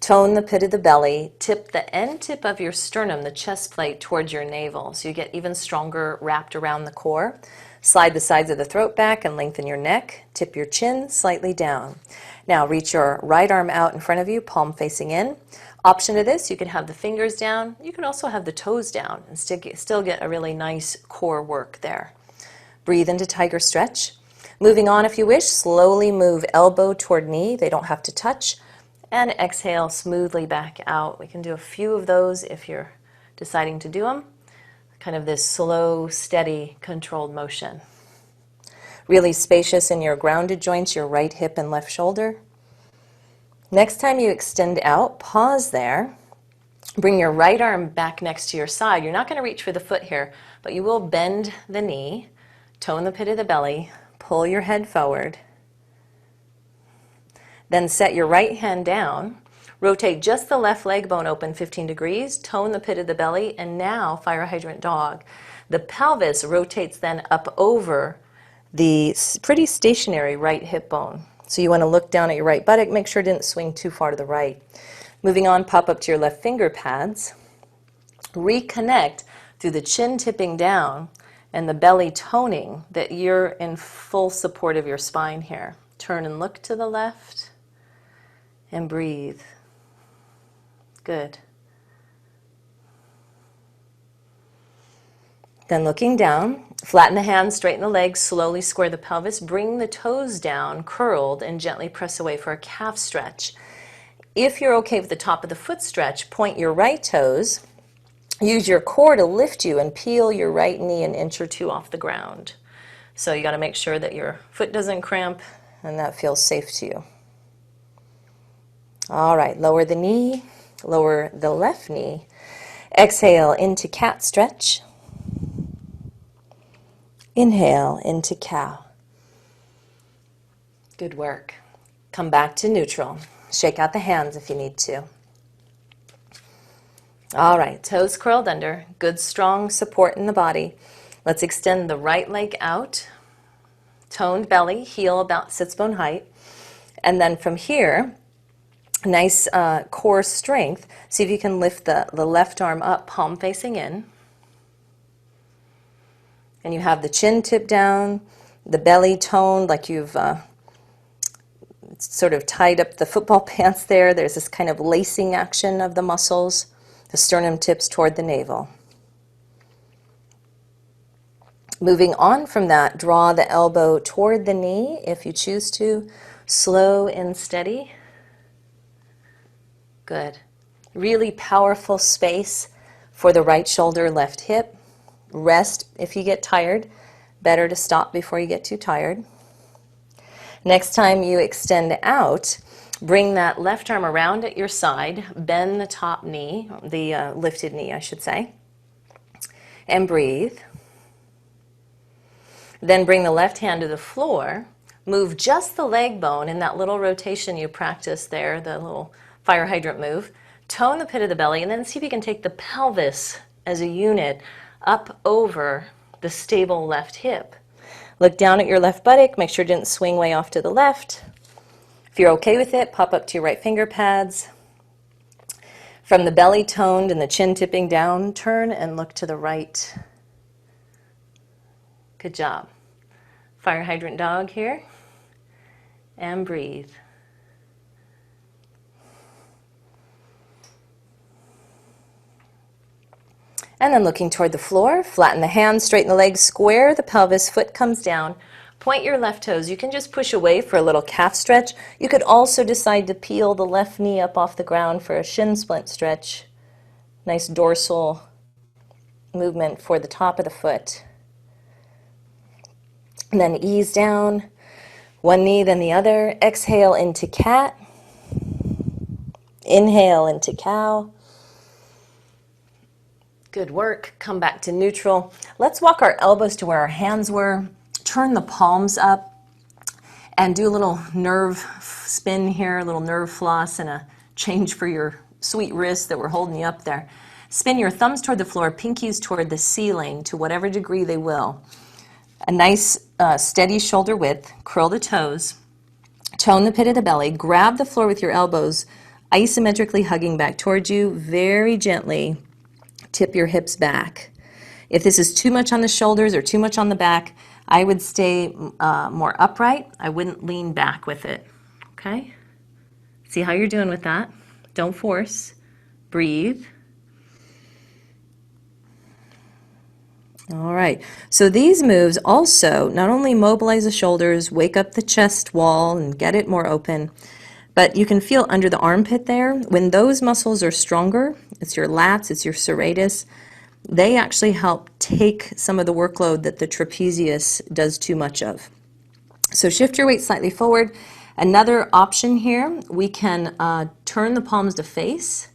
Tone the pit of the belly, tip the end tip of your sternum, the chest plate, towards your navel, so you get even stronger wrapped around the core. Slide the sides of the throat back and lengthen your neck. Tip your chin slightly down. Now reach your right arm out in front of you, palm facing in. Option to this, you can have the fingers down. You can also have the toes down and still get a really nice core work there. Breathe into tiger stretch. Moving on, if you wish, slowly move elbow toward knee. They don't have to touch. And exhale smoothly back out. We can do a few of those if you're deciding to do them. Kind of this slow, steady, controlled motion. Really spacious in your grounded joints, your right hip and left shoulder. Next time you extend out, pause there. Bring your right arm back next to your side. You're not going to reach for the foot here, but you will bend the knee, tone the pit of the belly, pull your head forward. Then set your right hand down. Rotate just the left leg bone open 15 degrees, tone the pit of the belly, and now fire Hydrant Dog. The pelvis rotates then up over the pretty stationary right hip bone. So you want to look down at your right buttock, make sure it didn't swing too far to the right. Moving on, pop up to your left finger pads. Reconnect through the chin tipping down and the belly toning that you're in full support of your spine here. Turn and look to the left and breathe. Good. Then looking down, flatten the hands, straighten the legs, slowly square the pelvis, bring the toes down, curled, and gently press away for a calf stretch. If you're okay with the top of the foot stretch, point your right toes, use your core to lift you, and peel your right knee an inch or two off the ground. So you got to make sure that your foot doesn't cramp and that feels safe to you. All right, lower the knee, lower the left knee. Exhale into cat stretch. Inhale into cow. Good work. Come back to neutral. Shake out the hands if you need to. All right, toes curled under. Good strong support in the body. Let's extend the right leg out. Toned belly, heel about sits bone height. And then from here, nice core strength. See if you can lift the left arm up, palm facing in. And you have the chin tipped down, the belly toned like you've sort of tied up the football pants there. There's this kind of lacing action of the muscles. The sternum tips toward the navel. Moving on from that, draw the elbow toward the knee if you choose to. Slow and steady. Good. Really powerful space for the right shoulder, left hip. Rest if you get tired. Better to stop before you get too tired. Next time you extend out, bring that left arm around at your side. Bend the top knee, the lifted knee, I should say. And breathe. Then bring the left hand to the floor. Move just the leg bone in that little rotation you practiced there, the little fire hydrant move. Tone the pit of the belly, and then see if you can take the pelvis as a unit up over the stable left hip. Look down at your left buttock. Make sure it didn't swing way off to the left. If you're okay with it, pop up to your right finger pads. From the belly toned and the chin tipping down, turn and look to the right. Good job. Fire hydrant dog here. And breathe. And then looking toward the floor, flatten the hands, straighten the legs, square the pelvis, foot comes down. Point your left toes. You can just push away for a little calf stretch. You could also decide to peel the left knee up off the ground for a shin splint stretch. Nice dorsal movement for the top of the foot. And then ease down, one knee, then the other. Exhale into cat. Inhale into cow. Good work. Come back to neutral. Let's walk our elbows to where our hands were. Turn the palms up and do a little nerve spin here, a little nerve floss and a change for your sweet wrists that were holding you up there. Spin your thumbs toward the floor, pinkies toward the ceiling to whatever degree they will. A nice steady shoulder width. Curl the toes. Tone the pit of the belly. Grab the floor with your elbows, isometrically hugging back towards you. Very gently tip your hips back. If this is too much on the shoulders or too much on the back, I would stay more upright. I wouldn't lean back with it. Okay? See how you're doing with that. Don't force. Breathe. All right. So these moves also not only mobilize the shoulders, wake up the chest wall and get it more open, but you can feel under the armpit there, when those muscles are stronger, it's your lats, it's your serratus, they actually help take some of the workload that the trapezius does too much of. So shift your weight slightly forward. Another option here, we can turn the palms to face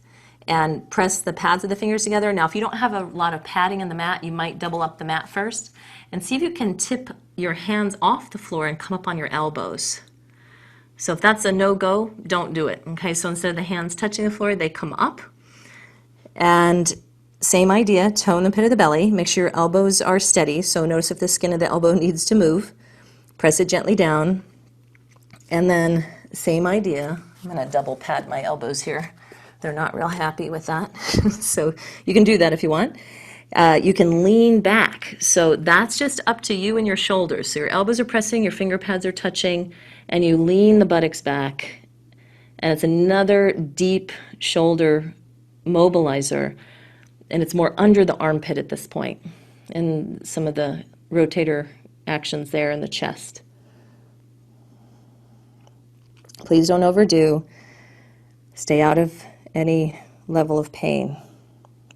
and press the pads of the fingers together. Now, if you don't have a lot of padding in the mat, you might double up the mat first. And see if you can tip your hands off the floor and come up on your elbows. So if that's a no-go, don't do it. Okay, so instead of the hands touching the floor, they come up. And same idea, tone the pit of the belly. Make sure your elbows are steady. So notice if the skin of the elbow needs to move. Press it gently down. And then same idea. I'm going to double pad my elbows here. They're not real happy with that. So you can do that if you want. You can lean back. So that's just up to you and your shoulders. So your elbows are pressing, your finger pads are touching, and you lean the buttocks back. And it's another deep shoulder mobilizer. And it's more under the armpit at this point. And some of the rotator actions there in the chest. Please don't overdo. Stay out of any level of pain.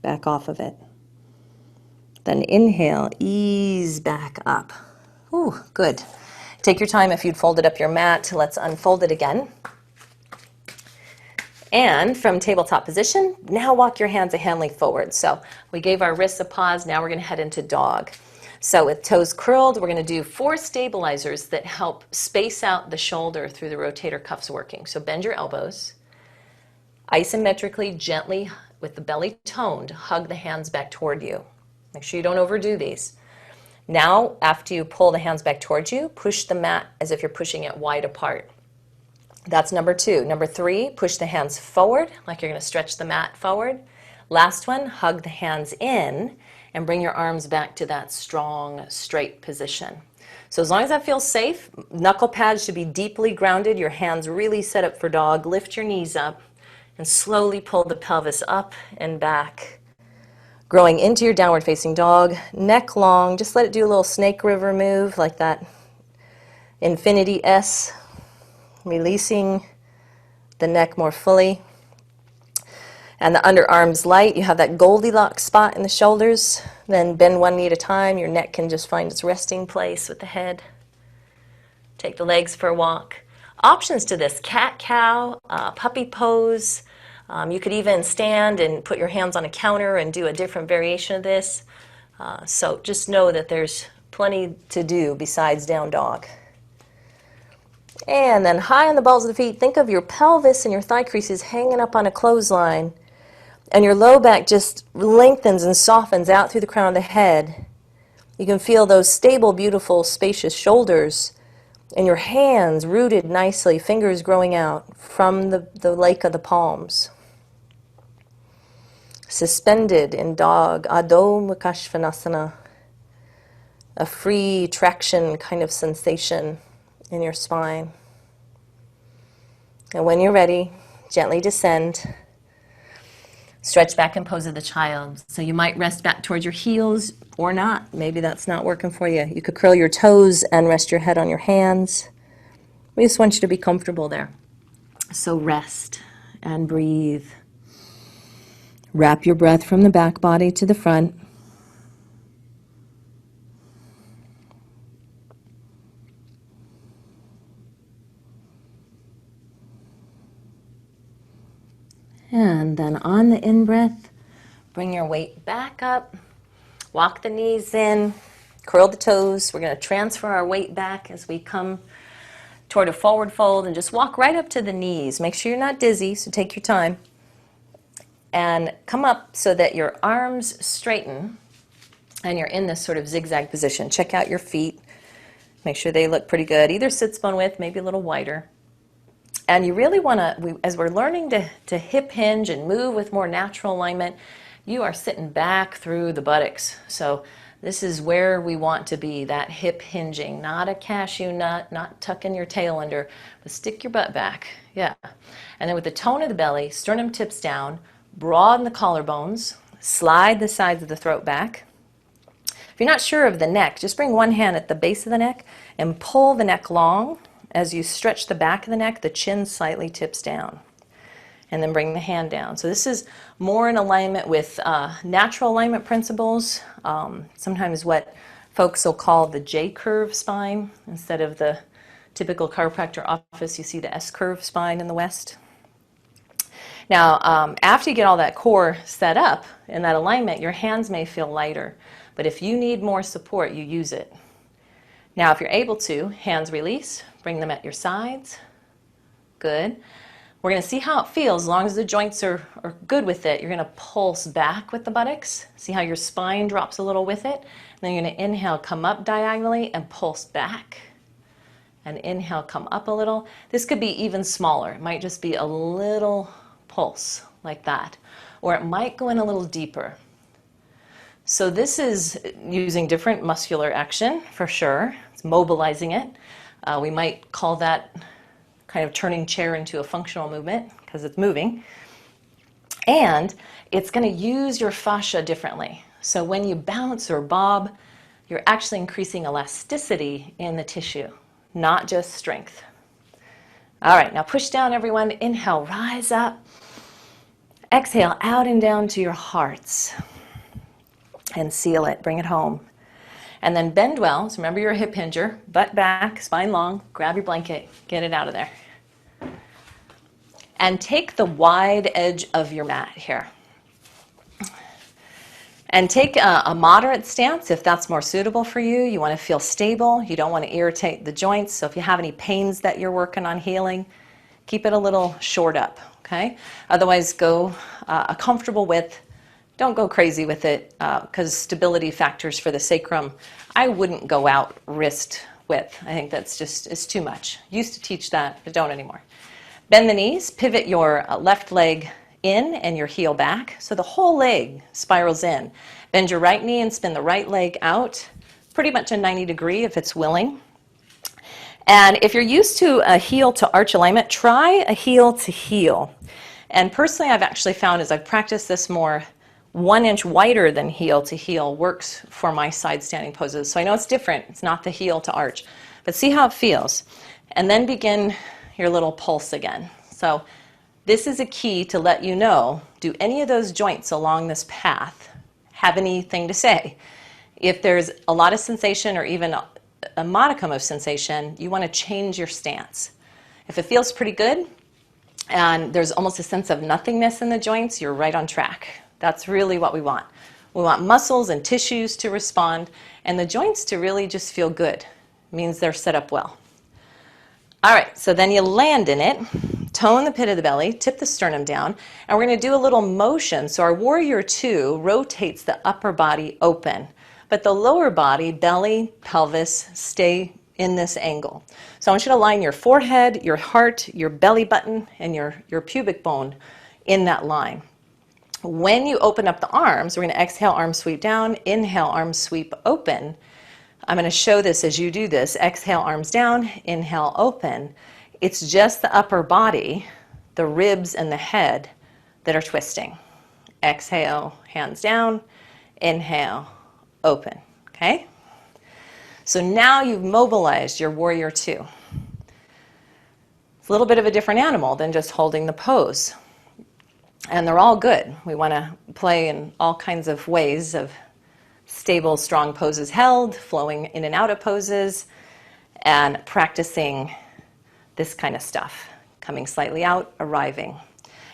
Back off of it. Then inhale, ease back up. Ooh, good. Take your time if you'd folded up your mat. Let's unfold it again. And from tabletop position, now walk your hands a hand length forward. So we gave our wrists a pause. Now we're going to head into dog. So with toes curled, we're going to do 4 stabilizers that help space out the shoulder through the rotator cuffs working. So bend your elbows. Isometrically, gently, with the belly toned, hug the hands back toward you. Make sure you don't overdo these. Now, after you pull the hands back towards you, push the mat as if you're pushing it wide apart. That's number 2. Number 3, push the hands forward, like you're going to stretch the mat forward. Last one, hug the hands in and bring your arms back to that strong, straight position. So as long as that feels safe, knuckle pads should be deeply grounded, your hands really set up for dog. Lift your knees up and slowly pull the pelvis up and back. growing into your downward facing dog, neck long. Just let it do a little snake river move like that infinity S, releasing the neck more fully. And the underarms light. You have that Goldilocks spot in the shoulders. Then bend one knee at a time. Your neck can just find its resting place with the head. Take the legs for a walk. Options to this: cat-cow, puppy pose. You could even stand and put your hands on a counter and do a different variation of this. So just know that there's plenty to do besides down dog. And then high on the balls of the feet, think of your pelvis and your thigh creases hanging up on a clothesline. And your low back just lengthens and softens out through the crown of the head. You can feel those stable, beautiful, spacious shoulders. And your hands rooted nicely, fingers growing out from the lake of the palms. Suspended in dog, Adho Mukha, a free traction kind of sensation in your spine. And when you're ready, gently descend. Stretch back and pose of the child. So you might rest back towards your heels or not. Maybe that's not working for you. You could curl your toes and rest your head on your hands. We just want you to be comfortable there. So rest and breathe. Wrap your breath from the back body to the front. And then on the in-breath, bring your weight back up, walk the knees in, curl the toes. We're going to transfer our weight back as we come toward a forward fold and just walk right up to the knees. Make sure you're not dizzy, so take your time. And come up so that your arms straighten and you're in this sort of zigzag position. Check out your feet. Make sure they look pretty good. Either sits bone width, maybe a little wider. And you really want to, as we're learning to hip hinge and move with more natural alignment, you are sitting back through the buttocks. So this is where we want to be, that hip hinging, not a cashew nut, not tucking your tail under, but stick your butt back. Yeah. And then with the tone of the belly, sternum tips down, broaden the collarbones, slide the sides of the throat back. If you're not sure of the neck, just bring one hand at the base of the neck and pull the neck long. As you stretch the back of the neck, the chin slightly tips down. And then bring the hand down. So this is more in alignment with natural alignment principles, sometimes what folks will call the J-curve spine. Instead of the typical chiropractor office, you see the S-curve spine in the West. Now, after you get all that core set up in that alignment, your hands may feel lighter. But if you need more support, you use it. Now, if you're able to, hands release, bring them at your sides. Good. We're going to see how it feels. As long as the joints are good with it, you're going to pulse back with the buttocks. See how your spine drops a little with it? And then you're going to inhale, come up diagonally, and pulse back. And inhale, come up a little. This could be even smaller. It might just be a little pulse like that. Or it might go in a little deeper. So this is using different muscular action for sure. It's mobilizing it. We might call that kind of turning chair into a functional movement because it's moving. And it's going to use your fascia differently. So when you bounce or bob, you're actually increasing elasticity in the tissue, not just strength. All right, now push down, everyone. Inhale, rise up. Exhale, out and down to your hearts. And seal it, bring it home. And then bend well, so remember you're a hip hinger, butt back, spine long, grab your blanket, get it out of there. And take the wide edge of your mat here. And take a moderate stance if that's more suitable for you. You want to feel stable, you don't want to irritate the joints, so if you have any pains that you're working on healing, keep it a little short up, okay? Otherwise go a comfortable width. Don't go crazy with it because stability factors for the sacrum, I wouldn't go out wrist width. I think that's just, it's too much. Used to teach that, but don't anymore. Bend the knees, pivot your left leg in and your heel back. So the whole leg spirals in. Bend your right knee and spin the right leg out, pretty much a 90 degree if it's willing. And if you're used to a heel to arch alignment, try a heel to heel. And personally, I've actually found as I've practiced this more 1 inch wider than heel to heel works for my side standing poses. So I know it's different. It's not the heel to arch, but see how it feels. And then begin your little pulse again. So this is a key to let you know, do any of those joints along this path have anything to say? If there's a lot of sensation or even a modicum of sensation, you want to change your stance. If it feels pretty good and there's almost a sense of nothingness in the joints, you're right on track. That's really what we want. We want muscles and tissues to respond and the joints to really just feel good. It means they're set up well. All right, so then you land in it, tone the pit of the belly, tip the sternum down, and we're going to do a little motion. So our warrior two rotates the upper body open, but the lower body, belly, pelvis, stay in this angle. So I want you to line your forehead, your heart, your belly button, and your pubic bone in that line. When you open up the arms, we're going to exhale, arms sweep down, inhale, arms sweep open. I'm going to show this as you do this. Exhale, arms down, inhale, open. It's just the upper body, the ribs and the head that are twisting. Exhale, hands down, inhale, open. Okay? So now you've mobilized your warrior two. It's a little bit of a different animal than just holding the pose. And they're all good. We want to play in all kinds of ways of stable, strong poses held, flowing in and out of poses, and practicing this kind of stuff. Coming slightly out, arriving.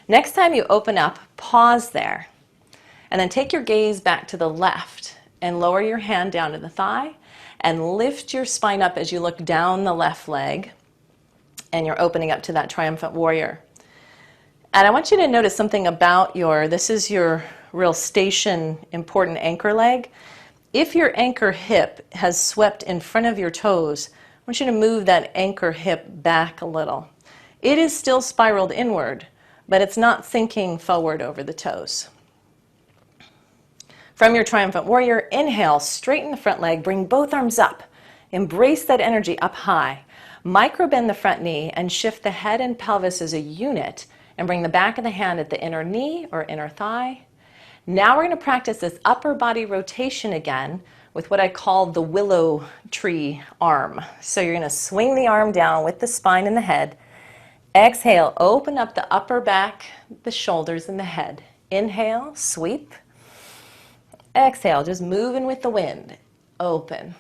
Next time you open up, pause there. And then take your gaze back to the left and lower your hand down to the thigh and lift your spine up as you look down the left leg and you're opening up to that triumphant warrior. And I want you to notice something about this is your real station, important anchor leg. If your anchor hip has swept in front of your toes, I want you to move that anchor hip back a little. It is still spiraled inward, but it's not sinking forward over the toes. From your triumphant warrior, inhale, straighten the front leg, bring both arms up. Embrace that energy up high. Micro bend the front knee and shift the head and pelvis as a unit and bring the back of the hand at the inner knee or inner thigh. Now we're going to practice this upper body rotation again with what I call the willow tree arm. So you're going to swing the arm down with the spine and the head. Exhale, open up the upper back, the shoulders and the head. Inhale, sweep. Exhale, just moving with the wind. Open.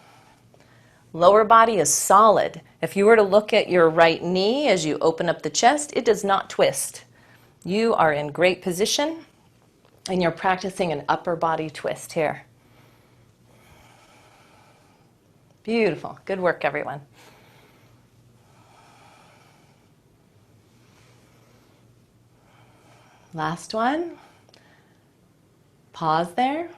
Lower body is solid. If you were to look at your right knee as you open up the chest, it does not twist. You are in great position and you're practicing an upper body twist here. Beautiful. Good work, everyone. Last one. Pause there.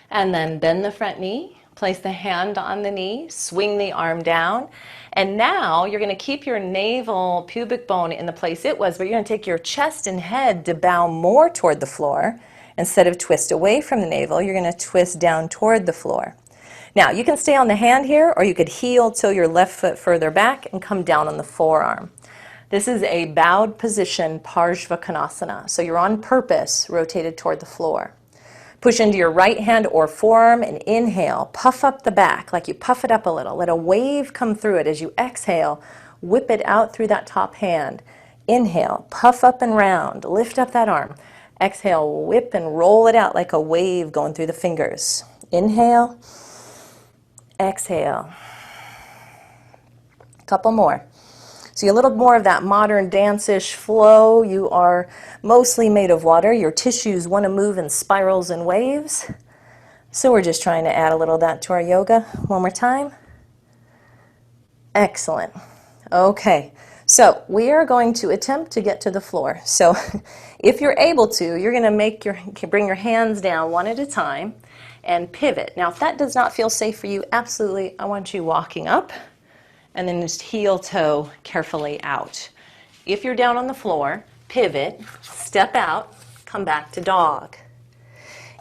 And then bend the front knee. Place the hand on the knee. Swing the arm down. And now you're going to keep your navel pubic bone in the place it was, but you're going to take your chest and head to bow more toward the floor. Instead of twist away from the navel, you're going to twist down toward the floor. Now, you can stay on the hand here, or you could heel till your left foot further back and come down on the forearm. This is a bowed position, Parjvakanasana. So you're on purpose, rotated toward the floor. Push into your right hand or forearm and inhale. Puff up the back like you puff it up a little. Let a wave come through it as you exhale. Whip it out through that top hand. Inhale, puff up and round. Lift up that arm. Exhale, whip and roll it out like a wave going through the fingers. Inhale. Exhale. A couple more. So a little more of that modern dance-ish flow. You are mostly made of water. Your tissues want to move in spirals and waves. So we're just trying to add a little of that to our yoga. One more time. Excellent. Okay. So we are going to attempt to get to the floor. So if you're able to, you're going to bring your hands down one at a time and pivot. Now, if that does not feel safe for you, absolutely, I want you walking up. And then just heel toe carefully out. If you're down on the floor, pivot, step out, come back to dog.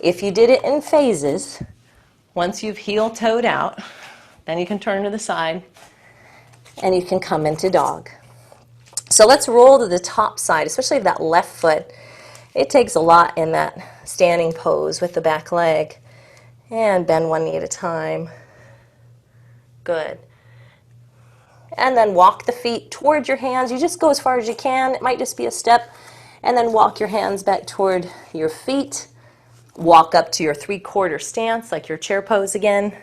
If you did it in phases, once you've heel toed out, then you can turn to the side and you can come into dog. So let's roll to the top side, especially of that left foot, It takes a lot in that standing pose with the back leg. And bend one knee at a time. Good. And then walk the feet toward your hands. You just go as far as you can. It might just be a step. And then walk your hands back toward your feet. Walk up to your three-quarter stance, like your chair pose again.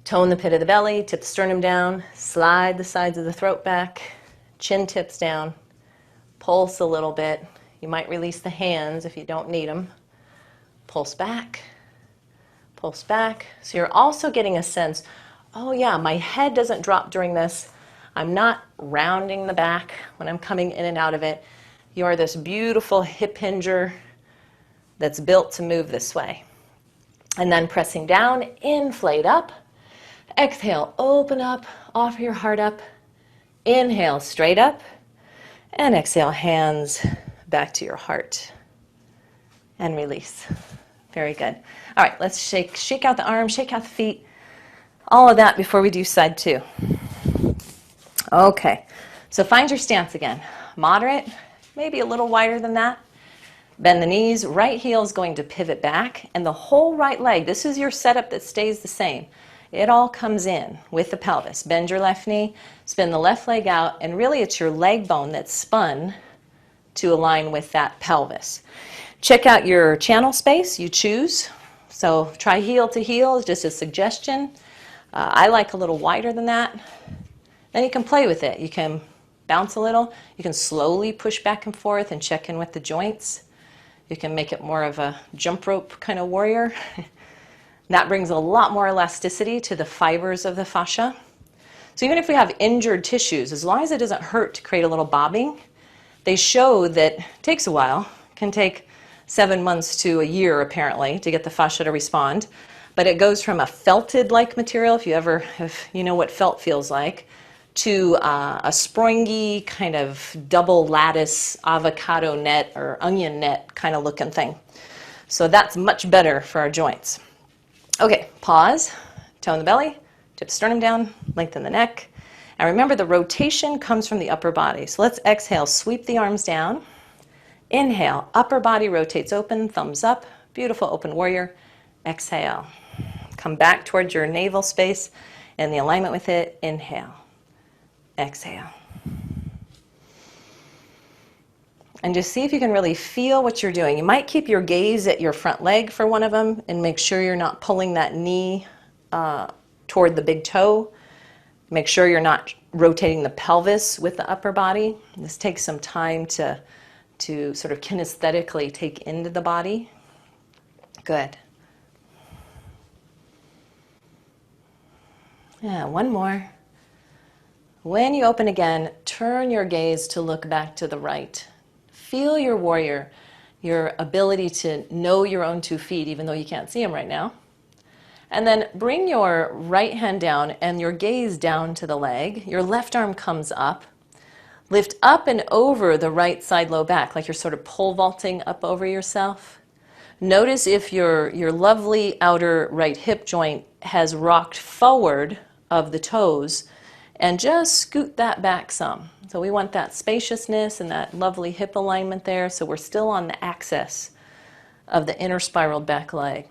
Tone the pit of the belly, tip the sternum down, slide the sides of the throat back, chin tips down, pulse a little bit. You might release the hands if you don't need them. Pulse back, pulse back. So you're also getting a sense, oh yeah, my head doesn't drop during this. I'm not rounding the back when I'm coming in and out of it. You are this beautiful hip hinger that's built to move this way. And then pressing down, inflate up. Exhale, open up, offer your heart up. Inhale, straight up. And exhale, hands back to your heart. And release. Very good. All right, let's shake out the arms, shake out the feet. All of that before we do side two. Okay, so find your stance again. Moderate, maybe a little wider than that. Bend the knees, right heel is going to pivot back, and the whole right leg, this is your setup that stays the same. It all comes in with the pelvis. Bend your left knee, spin the left leg out, and really it's your leg bone that's spun to align with that pelvis. Check out your channel space, you choose. So try heel to heel, just a suggestion. I like a little wider than that. Then you can play with it. You can bounce a little. You can slowly push back and forth and check in with the joints. You can make it more of a jump rope kind of warrior. That brings a lot more elasticity to the fibers of the fascia. So even if we have injured tissues, as long as it doesn't hurt to create a little bobbing, they show that it takes a while. It can take 7 months to a year, apparently, to get the fascia to respond. But it goes from a felted-like material, if you know what felt feels like, to a springy kind of double lattice avocado net or onion net kind of looking thing. So that's much better for our joints. Okay, pause, tone the belly, tip the sternum down, lengthen the neck. And remember, the rotation comes from the upper body. So let's exhale, sweep the arms down. Inhale, upper body rotates open, thumbs up, beautiful open warrior. Exhale, come back towards your navel space and the alignment with it. Inhale, exhale. And just see if you can really feel what you're doing. You might keep your gaze at your front leg for one of them and make sure you're not pulling that knee toward the big toe. Make sure you're not rotating the pelvis with the upper body. This takes some time to sort of kinesthetically take into the body. Good. Yeah, one more. When you open again, turn your gaze to look back to the right. Feel your warrior, your ability to know your own 2 feet, even though you can't see them right now. And then bring your right hand down and your gaze down to the leg. Your left arm comes up. Lift up and over the right side low back, like you're sort of pole vaulting up over yourself. Notice if your lovely outer right hip joint has rocked forward of the toes, and just scoot that back some. So we want that spaciousness and that lovely hip alignment there, so we're still on the axis of the inner spiraled back leg.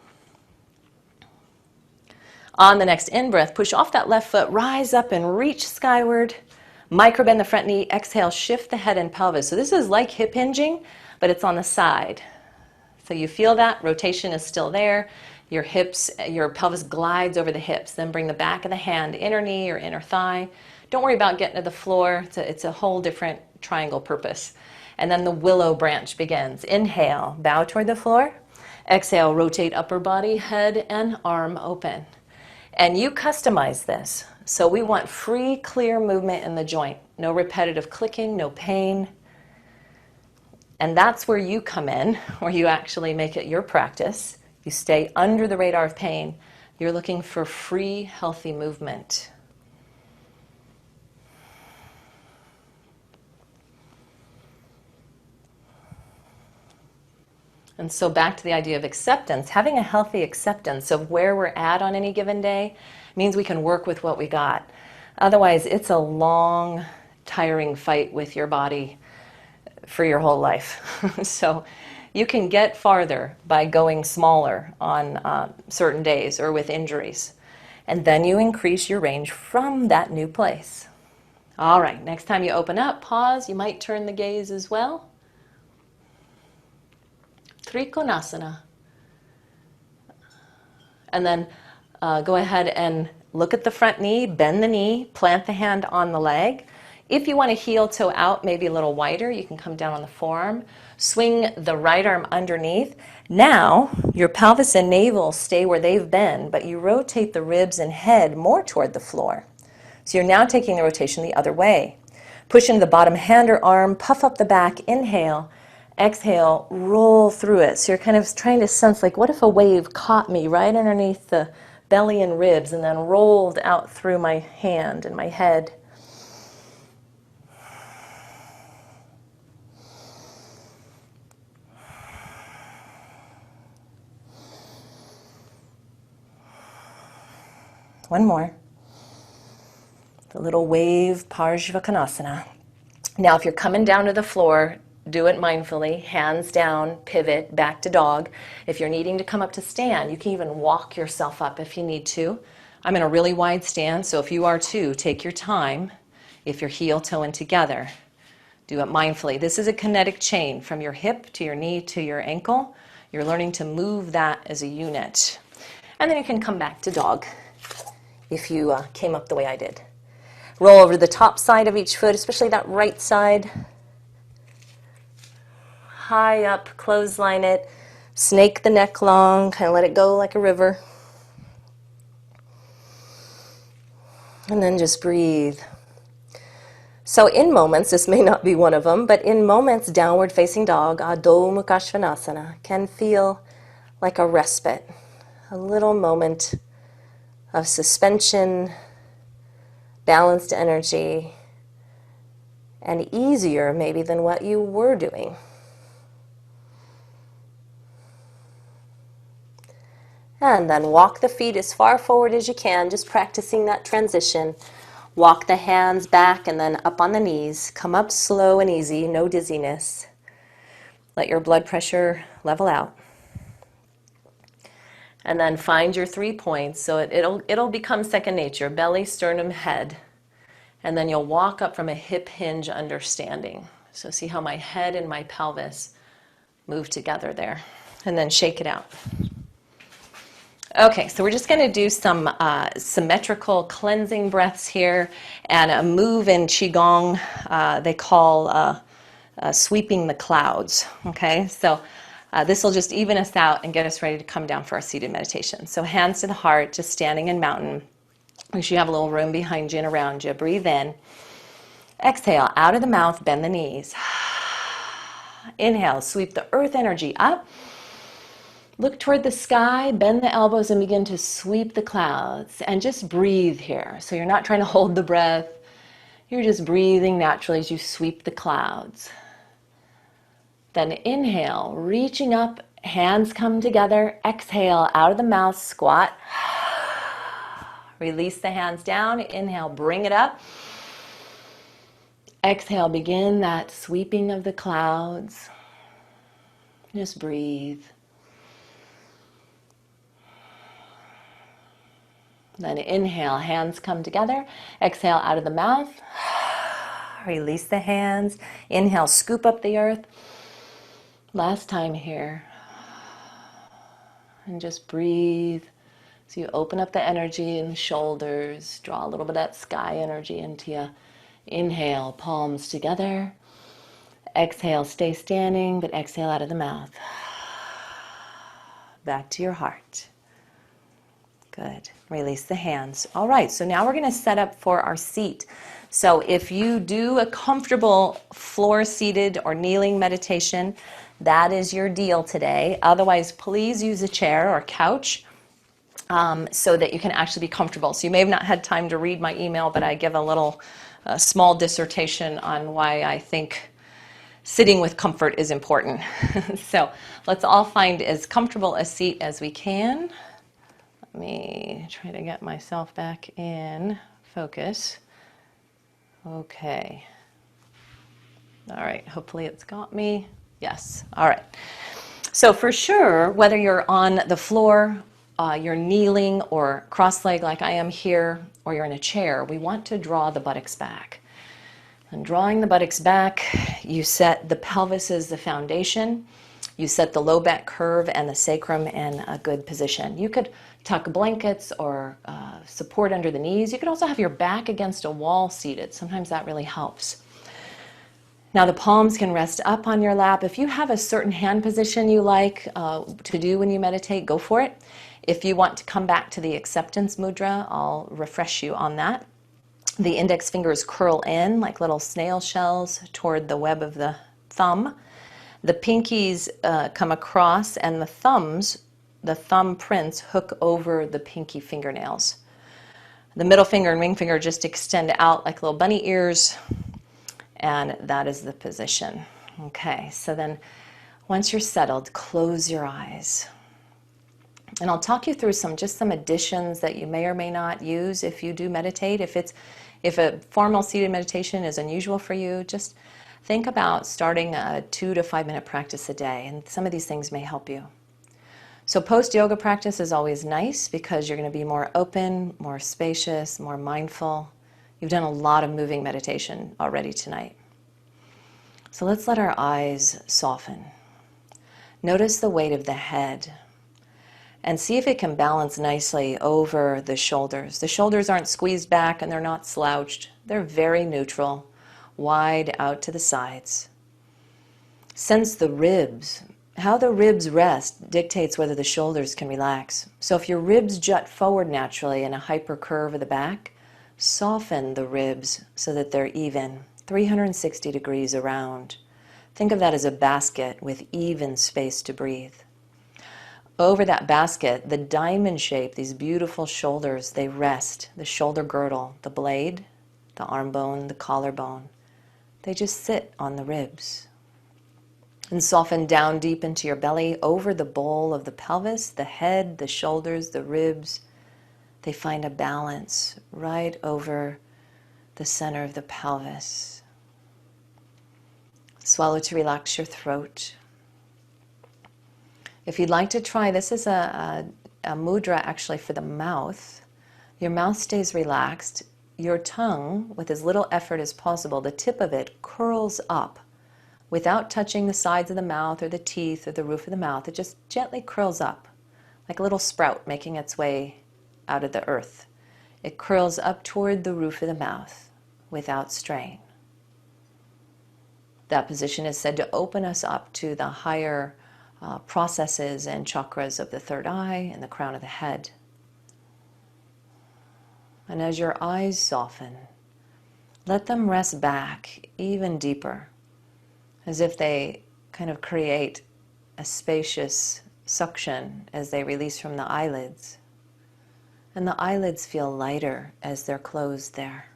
On the next in-breath, push off that left foot, rise up and reach skyward. Micro bend the front knee, exhale, shift the head and pelvis. So this is like hip hinging, but it's on the side. So you feel that, rotation is still there. Your hips, your pelvis glides over the hips. Then bring the back of the hand, inner knee or inner thigh. Don't worry about getting to the floor. It's a whole different triangle purpose. And then the willow branch begins. Inhale, bow toward the floor. Exhale, rotate upper body, head and arm open. And you customize this. So we want free, clear movement in the joint. No repetitive clicking, no pain. And that's where you come in, where you actually make it your practice. You stay under the radar of pain. You're looking for free, healthy movement. And so back to the idea of acceptance. Having a healthy acceptance of where we're at on any given day means we can work with what we got. Otherwise, it's a long, tiring fight with your body, for your whole life. So you can get farther by going smaller on certain days or with injuries. And then you increase your range from that new place. All right, next time you open up, pause. You might turn the gaze as well. Konasana. And then go ahead and look at the front knee, bend the knee, plant the hand on the leg. If you want to heel toe out, maybe a little wider, you can come down on the forearm. Swing the right arm underneath. Now, your pelvis and navel stay where they've been, but you rotate the ribs and head more toward the floor. So you're now taking the rotation the other way. Push into the bottom hand or arm, puff up the back, inhale. Exhale, roll through it. So you're kind of trying to sense, like, what if a wave caught me right underneath the belly and ribs and then rolled out through my hand and my head. One more. The little wave, Parjvakanasana. Now, if you're coming down to the floor, do it mindfully, hands down, pivot, back to dog. If you're needing to come up to stand, you can even walk yourself up if you need to. I'm in a really wide stance, so if you are too, take your time. If you're heel toeing together, do it mindfully. This is a kinetic chain from your hip to your knee to your ankle. You're learning to move that as a unit. And then you can come back to dog if you came up the way I did. Roll over to the top side of each foot, especially that right side. High up, clothesline it, snake the neck long, kind of let it go like a river. And then just breathe. So in moments, this may not be one of them, but in moments, downward facing dog, Adho Mukha Svanasana, can feel like a respite, a little moment of suspension, balanced energy, and easier maybe than what you were doing. And then walk the feet as far forward as you can, just practicing that transition. Walk the hands back and then up on the knees. Come up slow and easy, no dizziness. Let your blood pressure level out. And then find your 3 points. So it'll become second nature, belly, sternum, head. And then you'll walk up from a hip hinge understanding. So see how my head and my pelvis move together there. And then shake it out. Okay, so we're just going to do some symmetrical cleansing breaths here and a move in Qigong they call sweeping the clouds. Okay, so this will just even us out and get us ready to come down for our seated meditation. So hands to the heart, just standing in mountain. Make sure you have a little room behind you and around you. Breathe in. Exhale, out of the mouth, bend the knees. Inhale, sweep the earth energy up. Look toward the sky, bend the elbows and begin to sweep the clouds. And just breathe here. So you're not trying to hold the breath. You're just breathing naturally as you sweep the clouds. Then inhale, reaching up, hands come together. Exhale, out of the mouth, squat. Release the hands down. Inhale, bring it up. Exhale, begin that sweeping of the clouds. Just breathe. Then inhale, hands come together. Exhale, out of the mouth. Release the hands. Inhale, scoop up the earth. Last time here. And just breathe. So you open up the energy in the shoulders. Draw a little bit of that sky energy into you. Inhale, palms together. Exhale, stay standing, but exhale out of the mouth. Back to your heart. Good. Release the hands. All right, so now we're going to set up for our seat. So if you do a comfortable floor-seated or kneeling meditation, that is your deal today. Otherwise, please use a chair or couch so that you can actually be comfortable. So you may have not had time to read my email, but I give a little small dissertation on why I think sitting with comfort is important. So let's all find as comfortable a seat as we can. Let me try to get myself back in focus. Okay. All right, hopefully it's got me. Yes, all right. So for sure, whether you're on the floor, you're kneeling or cross-legged like I am here, or you're in a chair, we want to draw the buttocks back. And drawing the buttocks back, you set the pelvis as the foundation. You set the low back curve and the sacrum in a good position. You could tuck blankets or support under the knees. You could also have your back against a wall seated. Sometimes that really helps. Now the palms can rest up on your lap. If you have a certain hand position you like to do when you meditate, go for it. If you want to come back to the acceptance mudra, I'll refresh you on that. The index fingers curl in like little snail shells toward the web of the thumb. The pinkies come across, and the thumb prints hook over the pinky fingernails. The middle finger and ring finger just extend out like little bunny ears, and that is the position. Okay, so then once you're settled, close your eyes. And I'll talk you through some additions that you may or may not use if you do meditate. If a formal seated meditation is unusual for you, just think about starting a 2 to 5 minute practice a day, and some of these things may help you. So post-yoga practice is always nice because you're going to be more open, more spacious, more mindful. You've done a lot of moving meditation already tonight. So let's let our eyes soften. Notice the weight of the head and see if it can balance nicely over the shoulders. The shoulders aren't squeezed back and they're not slouched. They're very neutral, wide out to the sides. Sense the ribs. How the ribs rest dictates whether the shoulders can relax. So if your ribs jut forward naturally in a hyper curve of the back, soften the ribs so that they're even, 360 degrees around. Think of that as a basket with even space to breathe. Over that basket, the diamond shape, these beautiful shoulders, they rest. The shoulder girdle, the blade, the arm bone, the collarbone. They just sit on the ribs. And soften down deep into your belly, over the bowl of the pelvis, the head, the shoulders, the ribs. They find a balance right over the center of the pelvis. Swallow to relax your throat. If you'd like to try, this is a mudra actually for the mouth. Your mouth stays relaxed. Your tongue, with as little effort as possible, the tip of it curls up without touching the sides of the mouth or the teeth or the roof of the mouth. It just gently curls up like a little sprout making its way out of the earth. It curls up toward the roof of the mouth without strain. That position is said to open us up to the higher processes and chakras of the third eye and the crown of the head. And as your eyes soften, let them rest back even deeper, as if they kind of create a spacious suction as they release from the eyelids. And the eyelids feel lighter as they're closed there.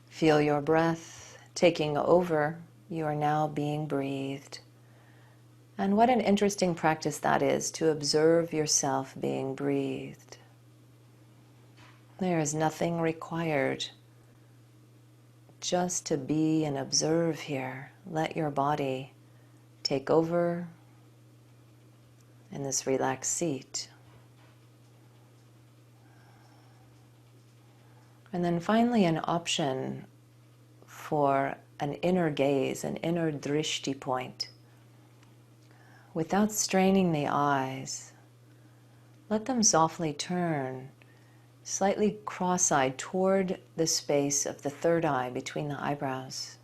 Feel your breath taking over. You are now being breathed. And what an interesting practice that is, to observe yourself being breathed. There is nothing required, just to be and observe here. Let your body take over in this relaxed seat. And then finally an option for an inner gaze, an inner drishti point. Without straining the eyes, let them softly turn slightly cross-eyed toward the space of the third eye between the eyebrows.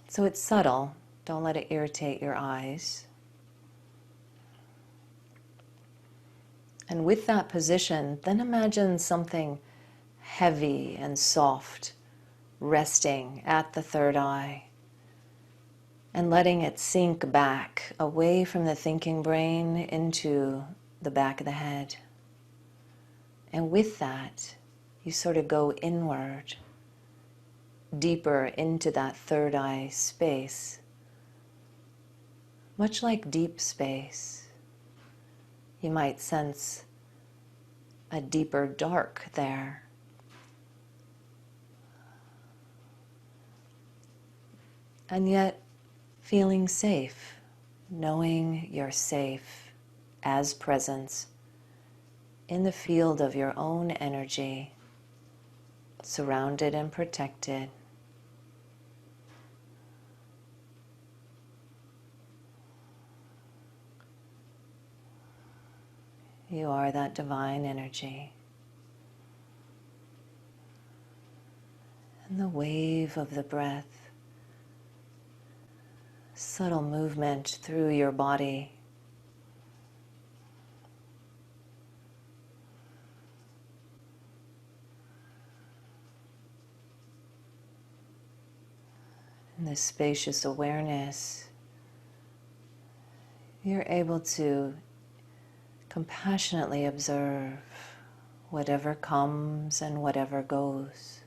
So it's subtle, don't let it irritate your eyes. And with that position, then imagine something heavy and soft resting at the third eye and letting it sink back away from the thinking brain into the back of the head. And with that, you sort of go inward, deeper into that third eye space, much like deep space. You might sense a deeper dark there, and yet feeling safe, knowing you're safe as presence in the field of your own energy, surrounded and protected. You are that divine energy. And the wave of the breath, subtle movement through your body. And this spacious awareness, you're able to compassionately observe whatever comes and whatever goes.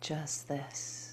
Just this.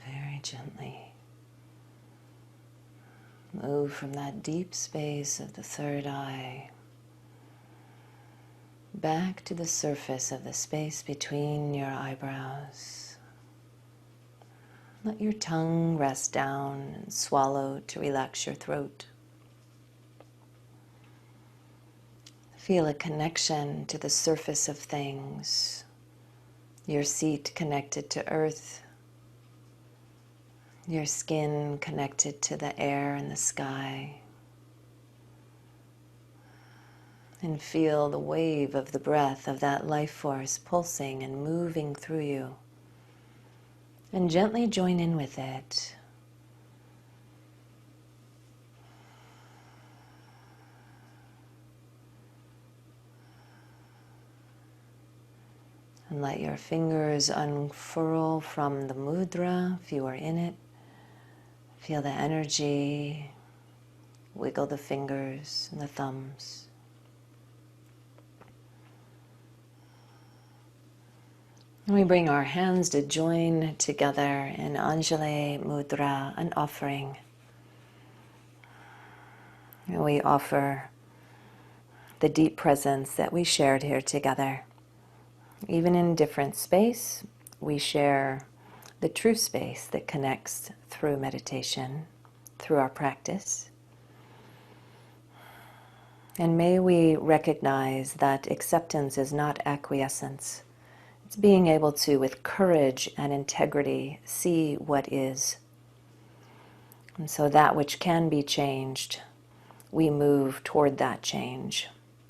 Very gently move from that deep space of the third eye back to the surface of the space between your eyebrows. Let your tongue rest down and swallow to relax your throat. Feel a connection to the surface of things, your seat connected to earth, your skin connected to the air and the sky. And feel the wave of the breath of that life force pulsing and moving through you. And gently join in with it. And let your fingers unfurl from the mudra if you are in it. Feel the energy. Wiggle the fingers and the thumbs. And we bring our hands to join together in Anjali Mudra, an offering. And we offer the deep presence that we shared here together. Even in different space, we share the true space that connects through meditation, through our practice. And may we recognize that acceptance is not acquiescence. It's being able to, with courage and integrity, see what is. And so that which can be changed, we move toward that change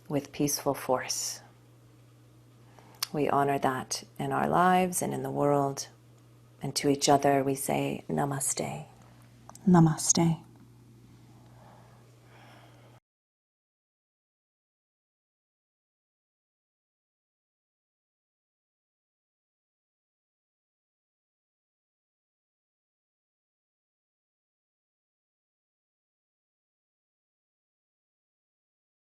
with peaceful force. We honor that in our lives and in the world. And to each other we say namaste. Namaste.